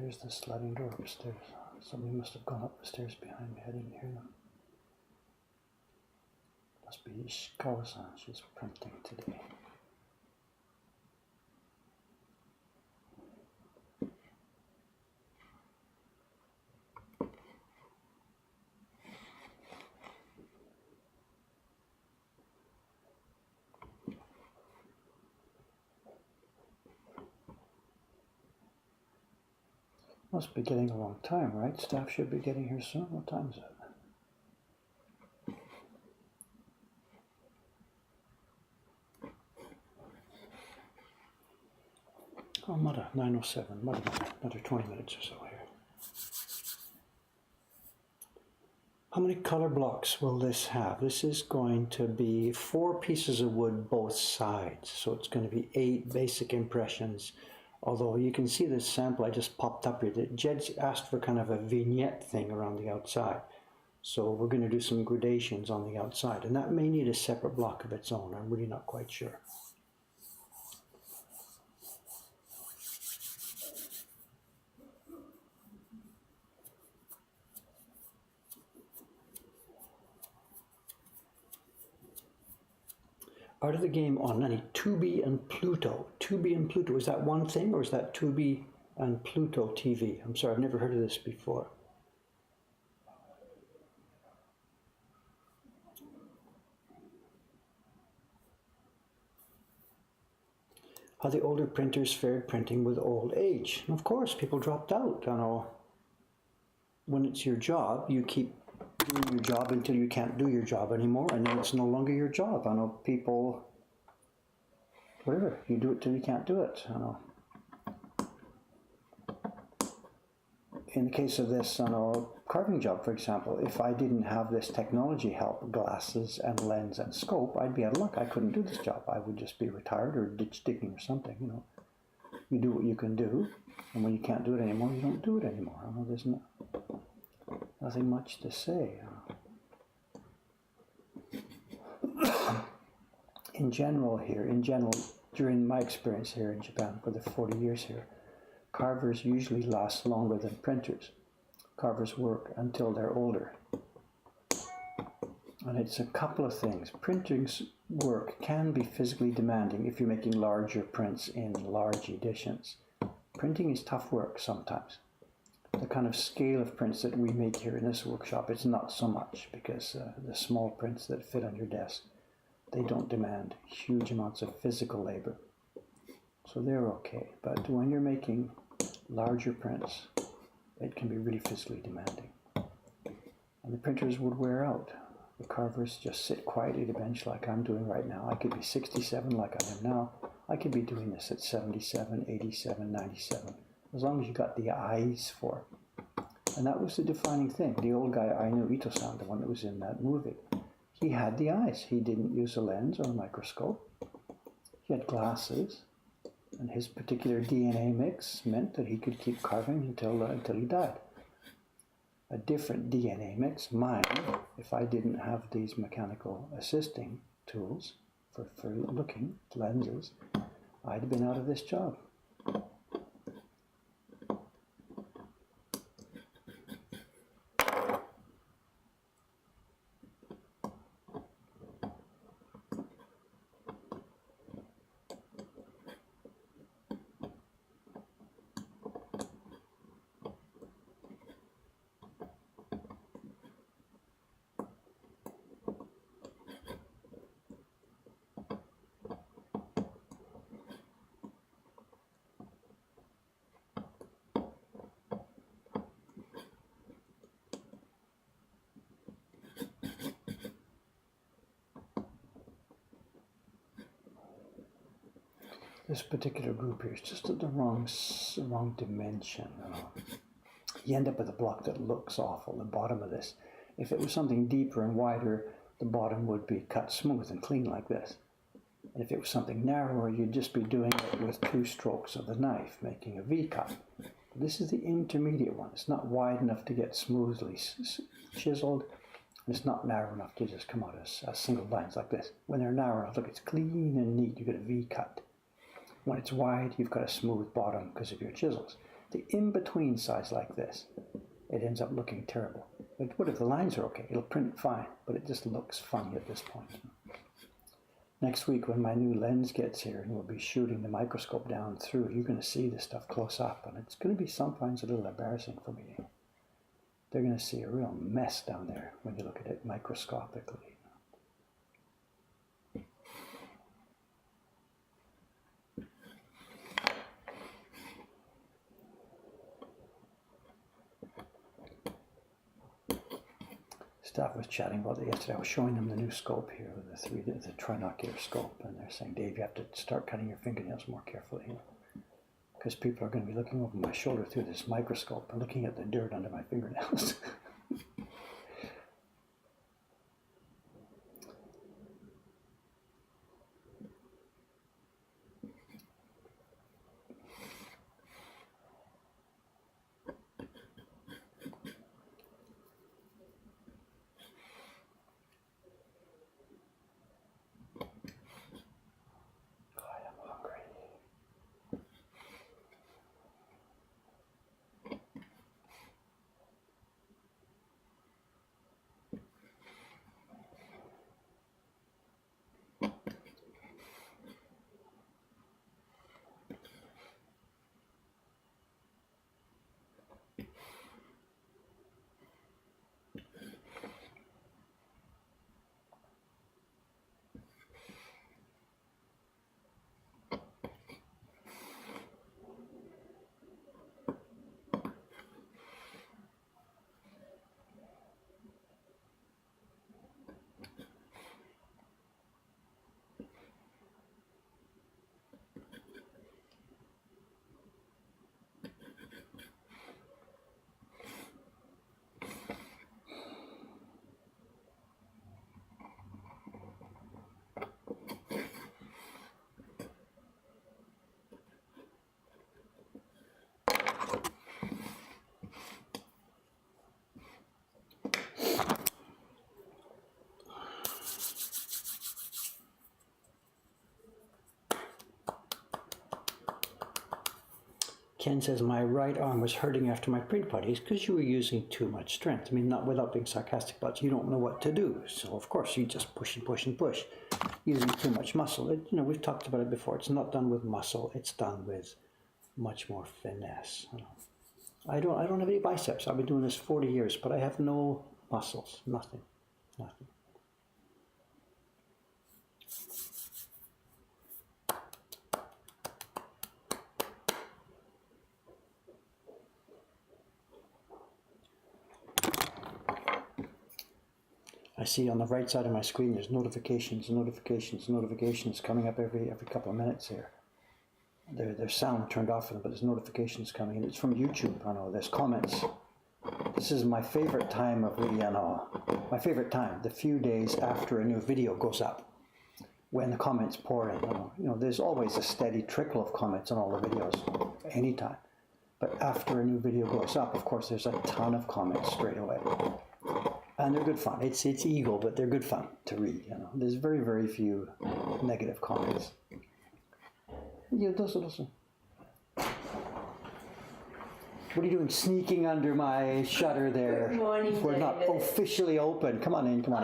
There's the sliding door upstairs. Somebody must have gone up the stairs behind me. I didn't hear them. Must be Ishikawa-san. She's printing today. Must be getting a long time, right? Staff should be getting here soon. What time is it? Oh, Mudda, 9:07. Mudda, another 20 minutes or so here. How many color blocks will this have? This is going to be 4 pieces of wood both sides. So it's going to be 8 basic impressions. Although you can see this sample I just popped up here. Jed's asked for kind of a vignette thing around the outside. So we're going to do some gradations on the outside. And that may need a separate block of its own. I'm really not quite sure. Art of the game on any Tubi and Pluto. Tubi and Pluto, is that one thing or is that Tubi and Pluto TV? I'm sorry, I've never heard of this before. How the older printers fared printing with old age. And of course, people dropped out. You know, when it's your job, you keep doing your job until you can't do your job anymore, and then it's no longer your job. I know people, whatever, you do it till you can't do it. I know. In the case of this, I know, carving job, for example, if I didn't have this technology help, glasses and lens and scope, I'd be out of luck. I couldn't do this job. I would just be retired or ditch digging or something. You know, you do what you can do, and when you can't do it anymore, you don't do it anymore. I know there's nothing much to say. In general, during my experience here in Japan for the 40 years here, carvers usually last longer than printers. Carvers work until they're older. And it's a couple of things. Printing's work can be physically demanding if you're making larger prints in large editions. Printing is tough work sometimes. The kind of scale of prints that we make here in this workshop, it's not so much, because the small prints that fit on your desk, they don't demand huge amounts of physical labor. So they're okay. But when you're making larger prints, it can be really physically demanding. And the printers would wear out. The carvers just sit quietly at a bench like I'm doing right now. I could be 67 like I am now. I could be doing this at 77, 87, 97. As long as you got the eyes for it. And that was the defining thing. The old guy I knew, Ito-san, the one that was in that movie, he had the eyes. He didn't use a lens or a microscope. He had glasses. And his particular DNA mix meant that he could keep carving until he died. A different DNA mix, mine, if I didn't have these mechanical assisting tools for looking, lenses, I'd have been out of this job. This particular group here is just at the wrong dimension. You end up with a block that looks awful, the bottom of this. If it was something deeper and wider, the bottom would be cut smooth and clean like this. And if it was something narrower, you'd just be doing it with 2 strokes of the knife, making a V-cut. This is the intermediate one. It's not wide enough to get smoothly chiseled, and it's not narrow enough to just come out as single lines like this. When they're narrow enough, look, it's clean and neat. You get a V-cut. When it's wide, you've got a smooth bottom because of your chisels. the in-between size like this, it ends up looking terrible. But what if the lines are okay? It'll print fine, but it just looks funny at this point. Next week when my new lens gets here and we'll be shooting the microscope down through, you're going to see this stuff close up, and it's going to be sometimes a little embarrassing for me. They're going to see a real mess down there when you look at it microscopically. Staff was chatting about it yesterday. I was showing them the new scope here, the trinocular scope, and they're saying, Dave, you have to start cutting your fingernails more carefully, because people are going to be looking over my shoulder through this microscope and looking at the dirt under my fingernails. Ken says, my right arm was hurting after my print parties because you were using too much strength. I mean, not without being sarcastic, but you don't know what to do. So, of course, you just push and push and push, using too much muscle. We've talked about it before. It's not done with muscle. It's done with much more finesse. I don't have any biceps. I've been doing this 40 years, but I have no muscles. Nothing. I see on the right side of my screen there's notifications coming up every couple of minutes here. There's sound turned off for them, but there's notifications coming in. It's from YouTube. I know there's comments. This is my favorite time of my favorite time, the few days after a new video goes up, when the comments pour in. There's always a steady trickle of comments on all the videos, anytime. But after a new video goes up, of course, there's a ton of comments straight away. And they're good fun. It's ego, but they're good fun to read. There's very, very few negative comments. Listen. What are you doing sneaking under my shutter there? Good morning, We're not officially open. Come on in. Do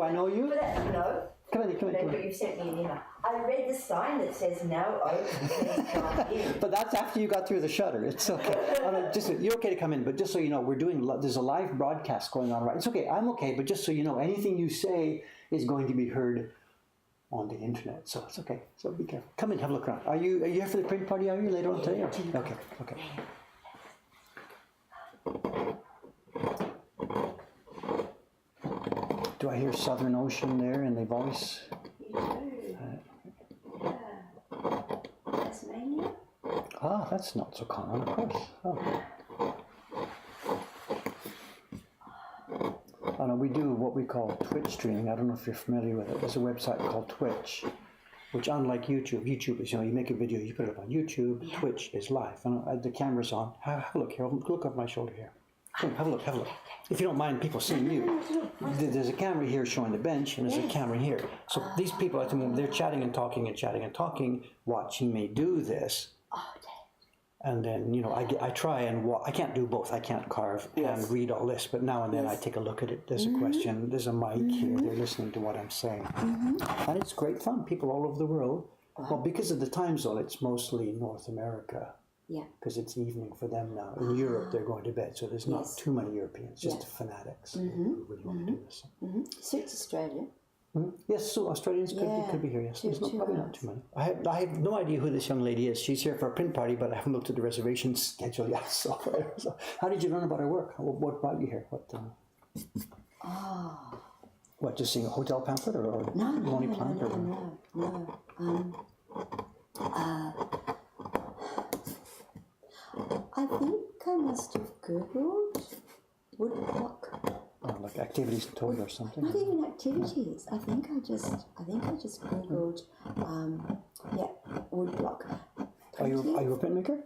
I know you? No. Come in. But you've sent me an email. I read the sign that says no open. Please come in. But that's after you got through the shutter. It's okay. You're okay to come in, but just so you know, there's a live broadcast going on right. It's okay. I'm okay, but just so you know, anything you say is going to be heard on the internet, so it's okay. So be careful. Come in, have a look around. Are you here for the print party? Are you later on today? Okay. Do I hear Southern Ocean there in the voice? You do. Tasmania? Ah, that's not so common, of course. Oh. I know we do what we call Twitch streaming. I don't know if you're familiar with it. There's a website called Twitch, which unlike YouTube is, you make a video, you put it up on YouTube. Yeah. Twitch is live. And the camera's on. Have a look here. Look over my shoulder here. Have a look. If you don't mind people seeing you, there's a camera here showing the bench, and there's a camera here. So these people at the moment, they're chatting and talking, watching me do this. And then, I try and I can't do both. I can't carve and read all this, but now and then I take a look at it. There's a question, there's a mic here, they're listening to what I'm saying. And it's great fun. People all over the world. Well, because of the time zone, it's mostly North America. Yeah. Because it's evening for them now. In Europe, they're going to bed, so there's not too many Europeans, just the fanatics who really want to do this. Suits Australia. Yes, so Australians could be here, yes. There's probably not too many. I have no idea who this young lady is. She's here for a print party, but I haven't looked at the reservation schedule yet. So how did you learn about her work? What brought you here? What, just seeing a hotel pamphlet or only planned? No. I think I must have Googled woodblock. Like activities told or something? Not even activities. I think I just Googled woodblock. Are you a printmaker?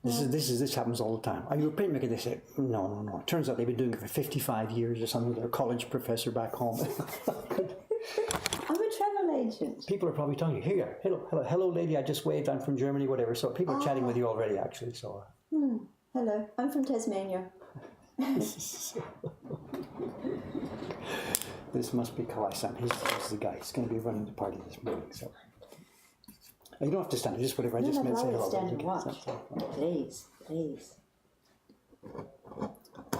This happens all the time. Are you a printmaker? They say no. It turns out they've been doing it for 55 years or something. They're a college professor back home. I'm a travel agent. People are probably telling you, hello lady, I just waved, I'm from Germany, whatever. So people are chatting with you already, actually. So. Hello, I'm from Tasmania. This must be Kawai-san. He's the guy. He's going to be running the party this morning. So you don't have to stand. Just whatever. I just meant say hello. Stand and watch. Please.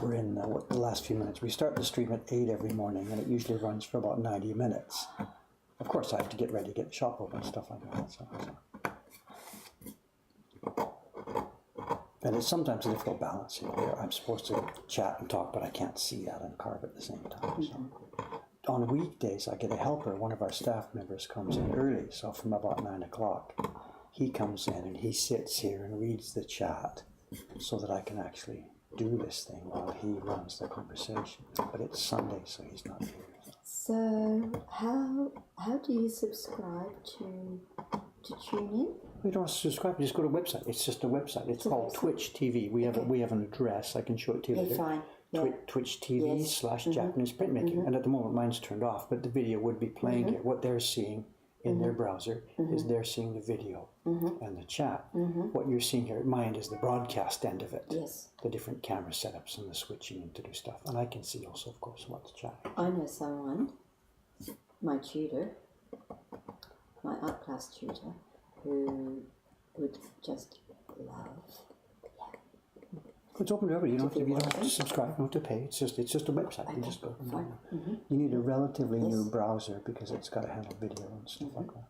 We're in the last few minutes. We start the stream at 8 every morning, and it usually runs for about 90 minutes. Of course, I have to get ready, get the shop open, stuff like that. So. And it's sometimes a difficult balance. I'm supposed to chat and talk, but I can't see that and carve at the same time. So. On weekdays, I get a helper. One of our staff members comes in early, so from about 9 o'clock, he comes in and he sits here and reads the chat so that I can actually do this thing while he runs the conversation. But it's Sunday, so he's not here. So how do you subscribe to tune in? You don't have to subscribe. You just go to a website. It's just a website. It's called Twitch TV. We have an address. I can show it to you later. Fine. Yeah. Twitch TV / Japanese printmaking. And at the moment, mine's turned off, but the video would be playing here. What they're seeing in their browser is they're seeing the video and the chat. What you're seeing here at my end is the broadcast end of it. Yes. The different camera setups and the switching and to do stuff. And I can see also, of course, what's chatting. I know someone, my tutor, my art class tutor, who would just love. It's open to everybody. You don't have to subscribe. You don't have to pay. It's just a website. You just go. You need a relatively new browser because it's got to handle video and stuff like that.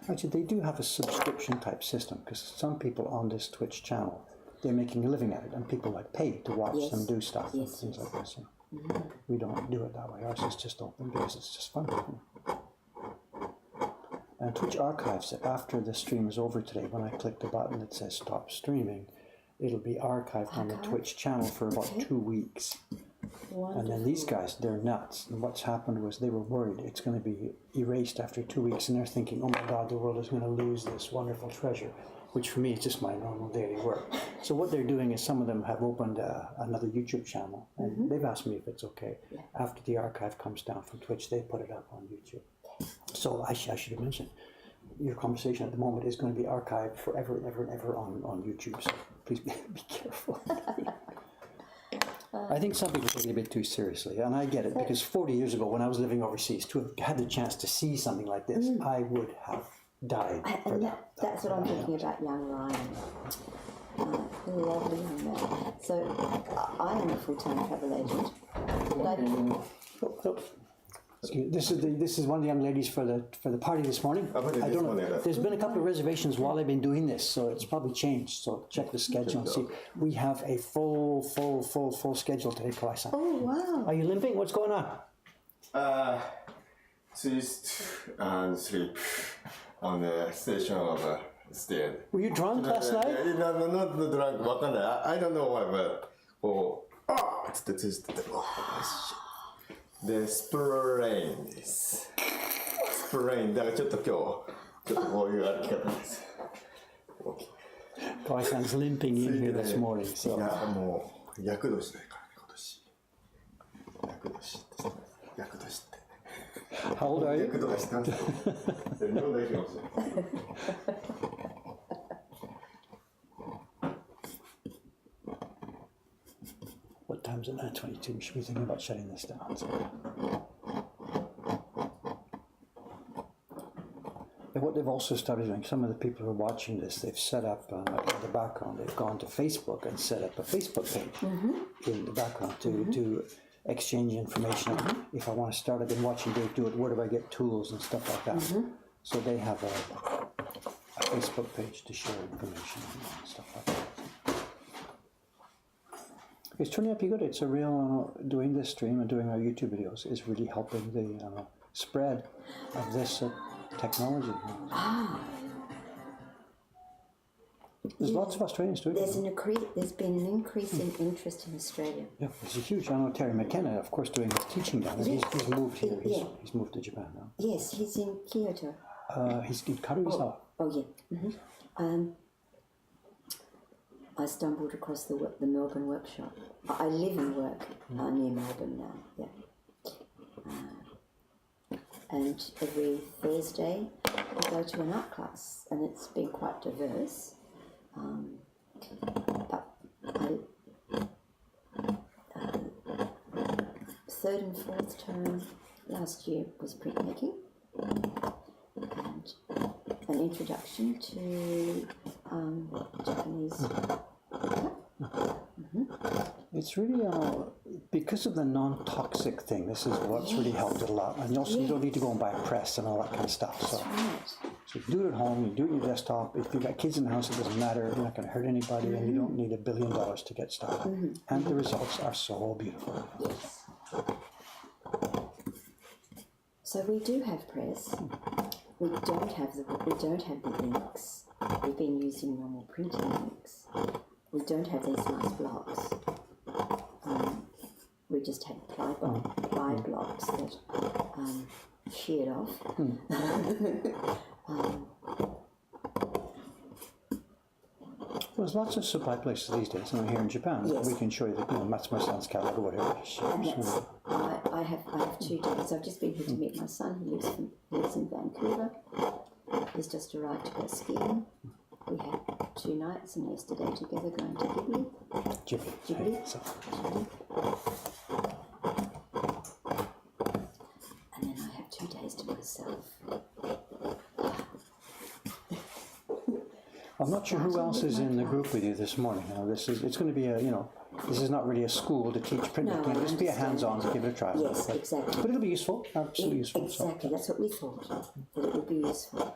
Actually, they do have a subscription type system because some people on this Twitch channel, they're making a living at it, and people pay to watch them do stuff and things like this. We don't do it that way. Ours is just open because it's just fun. And Twitch archives it after the stream is over today. When I click the button that says stop streaming, it'll be archived on the Twitch channel for about 2 weeks. Wonderful. And then these guys, they're nuts. And what's happened was they were worried it's going to be erased after 2 weeks, and they're thinking, oh my God, the world is going to lose this wonderful treasure, which for me is just my normal daily work. So what they're doing is some of them have opened another YouTube channel, and they've asked me if it's okay. After the archive comes down from Twitch, they put it up on YouTube. So I should have mentioned, your conversation at the moment is going to be archived forever and ever and ever on YouTube, so please be careful. I think some people take it a bit too seriously, and I get it, because 40 years ago when I was living overseas, to have had the chance to see something like this, I would have died. That's what I'm thinking about young Ryan. Lovely young man. So I am a full-time travel agent. This is one of the young ladies for the party this morning. I don't know. There's been a couple of reservations while I've been doing this, so it's probably changed. So check the schedule and see. We have a full schedule today, Kawai-san. Oh wow! Are you limping? What's going on? Twist and sleep on the station of stairs. Were you drunk last night? No, not drunk. I don't know why, but it's the twist. The sprain ですスプレインだからちょっと今日ちょっとこういう歩き方です Kawai-san's limping in here this morning. So. いやもう厄年だからね今年厄年って厄年って How old are you? 逆とかしてますよ。日本代表かもしれない。What time is it now? 22. We should be thinking about shutting this down. So. And what they've also started doing, some of the people who are watching this, they've set up, like in the background, they've gone to Facebook and set up a Facebook page in the background to exchange information. If I want to start, I've been watching Dave do it, where do I get tools and stuff like that. So they have a Facebook page to share information and stuff like that. It's turning out to be good. It's a real, doing this stream and doing our YouTube videos is really helping the spread of this technology. There's lots of Australians doing it. There's been an increase in interest in Australia. Yeah, there's a huge. I know Terry McKenna, of course, doing his teaching down there. He's moved here. He's moved to Japan now. Yes, he's in Kyoto. He's in Karuizawa. Oh yeah. I stumbled across the Melbourne workshop. I live and work near Melbourne now. Yeah. And every Thursday I go to an art class, and it's been quite diverse. But third and fourth term last year was printmaking and an introduction to Japanese. It's really because of the non-toxic thing. This is what's really helped it a lot. And also, you don't need to go and buy a press and all that kind of stuff. So, so you can do it at home. You do it on your desktop. If you've got kids in the house, it doesn't matter. You're not going to hurt anybody, and you don't need $1 billion to get started. And the results are so beautiful. Yes. So we do have press. We don't have the inks. We've been using normal printing inks. We don't have these nice blocks. We just had ply blocks that sheared off. There's lots of supply places these days. And here in Japan, we can show you the Matsumoto-san's catalog or whatever. I have 2 days. I've just been here to meet my son. He lives in Vancouver. He's just arrived to go skiing. We had 2 nights and yesterday together going to Ghibli. Ghibli. And then I have 2 days to myself. I'm not sure who else is in the group with you this morning. It's going to be this is not really a school to teach printmaking. It'll just be a hands-on to give it a try. Yes, exactly. But it'll be useful, absolutely useful. Exactly, that's what we thought, that it would be useful.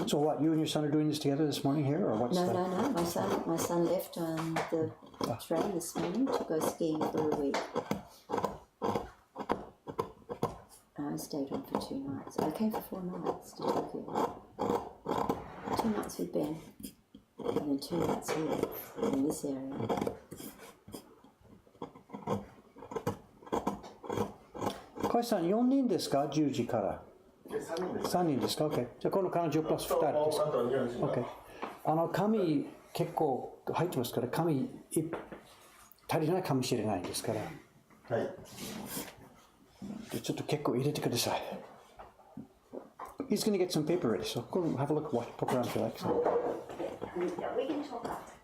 So what, you and your son are doing this together this morning here, or what's that? No. My son left on the train this morning to go skiing for a week. I stayed on for 2 nights. I came for 4 nights to Tokyo. 2 nights with Ben, and then 2 nights here, in this area. 小石さん、4人ですか ?10 時から。3人ですか ?OK。じゃあ、この彼女プラス2人ですか ?OK。紙、結構入ってますから、紙、足りないかもしれないですから。はい。ちょっと結構入れてください。He's going to get some paper ready, so go and have a look, poke around if you like. So. Yeah, we can talk after.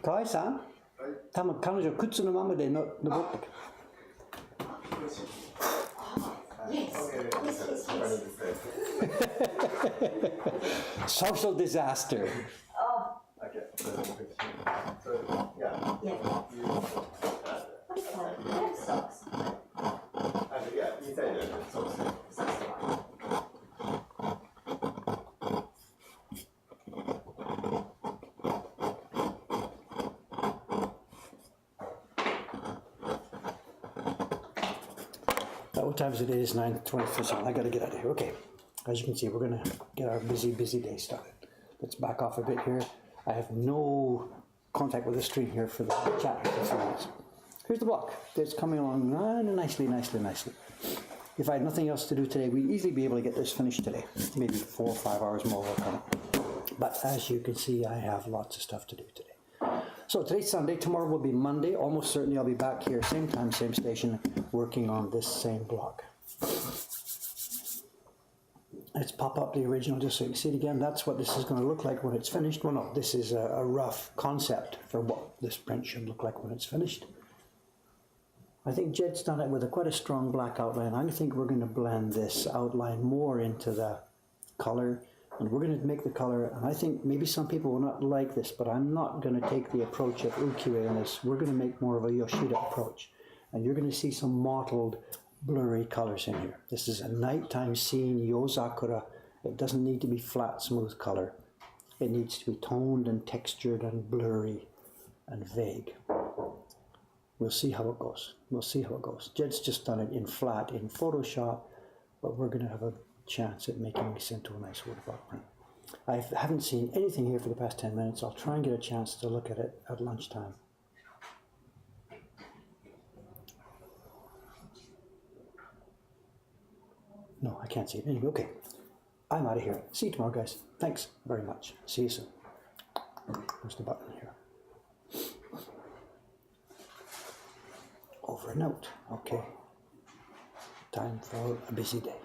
Kaiさん、多分彼女靴のままで登ってくる。Social disaster. Oh. Okay. So, yeah. Yeah. Okay. Socks. Yeah, inside the socks. What time is it? It is 9:24. I got to get out of here. Okay. As you can see, we're going to get our busy day started. Let's back off a bit here. I have no contact with the screen here for the chat for a few minutes. Here's the block. It's coming along nicely. If I had nothing else to do today, we'd easily be able to get this finished today. Maybe 4 or 5 hours more work on it. But as you can see, I have lots of stuff to do today. So today's Sunday, tomorrow will be Monday. Almost certainly I'll be back here, same time, same station, working on this same block. Let's pop up the original just so you can see it again. That's what this is going to look like when it's finished. Well, no, this is a rough concept for what this print should look like when it's finished. I think Jed's done it with quite a strong black outline. I think we're going to blend this outline more into the color, and we're going to make the color, and I think maybe some people will not like this, but I'm not going to take the approach of ukiyo on this. We're going to make more of a Yoshida approach, and you're going to see some mottled, blurry colors in here. This is a nighttime scene, Yozakura. It doesn't need to be flat, smooth color. It needs to be toned and textured and blurry and vague. We'll see how it goes. Jed's just done it in flat in Photoshop, but we're going to have a chance at making this into a nice woodblock print. I haven't seen anything here for the past 10 minutes. I'll try and get a chance to look at it at lunchtime. No, I can't see it. Anyway, okay. I'm out of here. See you tomorrow, guys. Thanks very much. See you soon. Where's the button here? Over and out. Okay. Time for a busy day.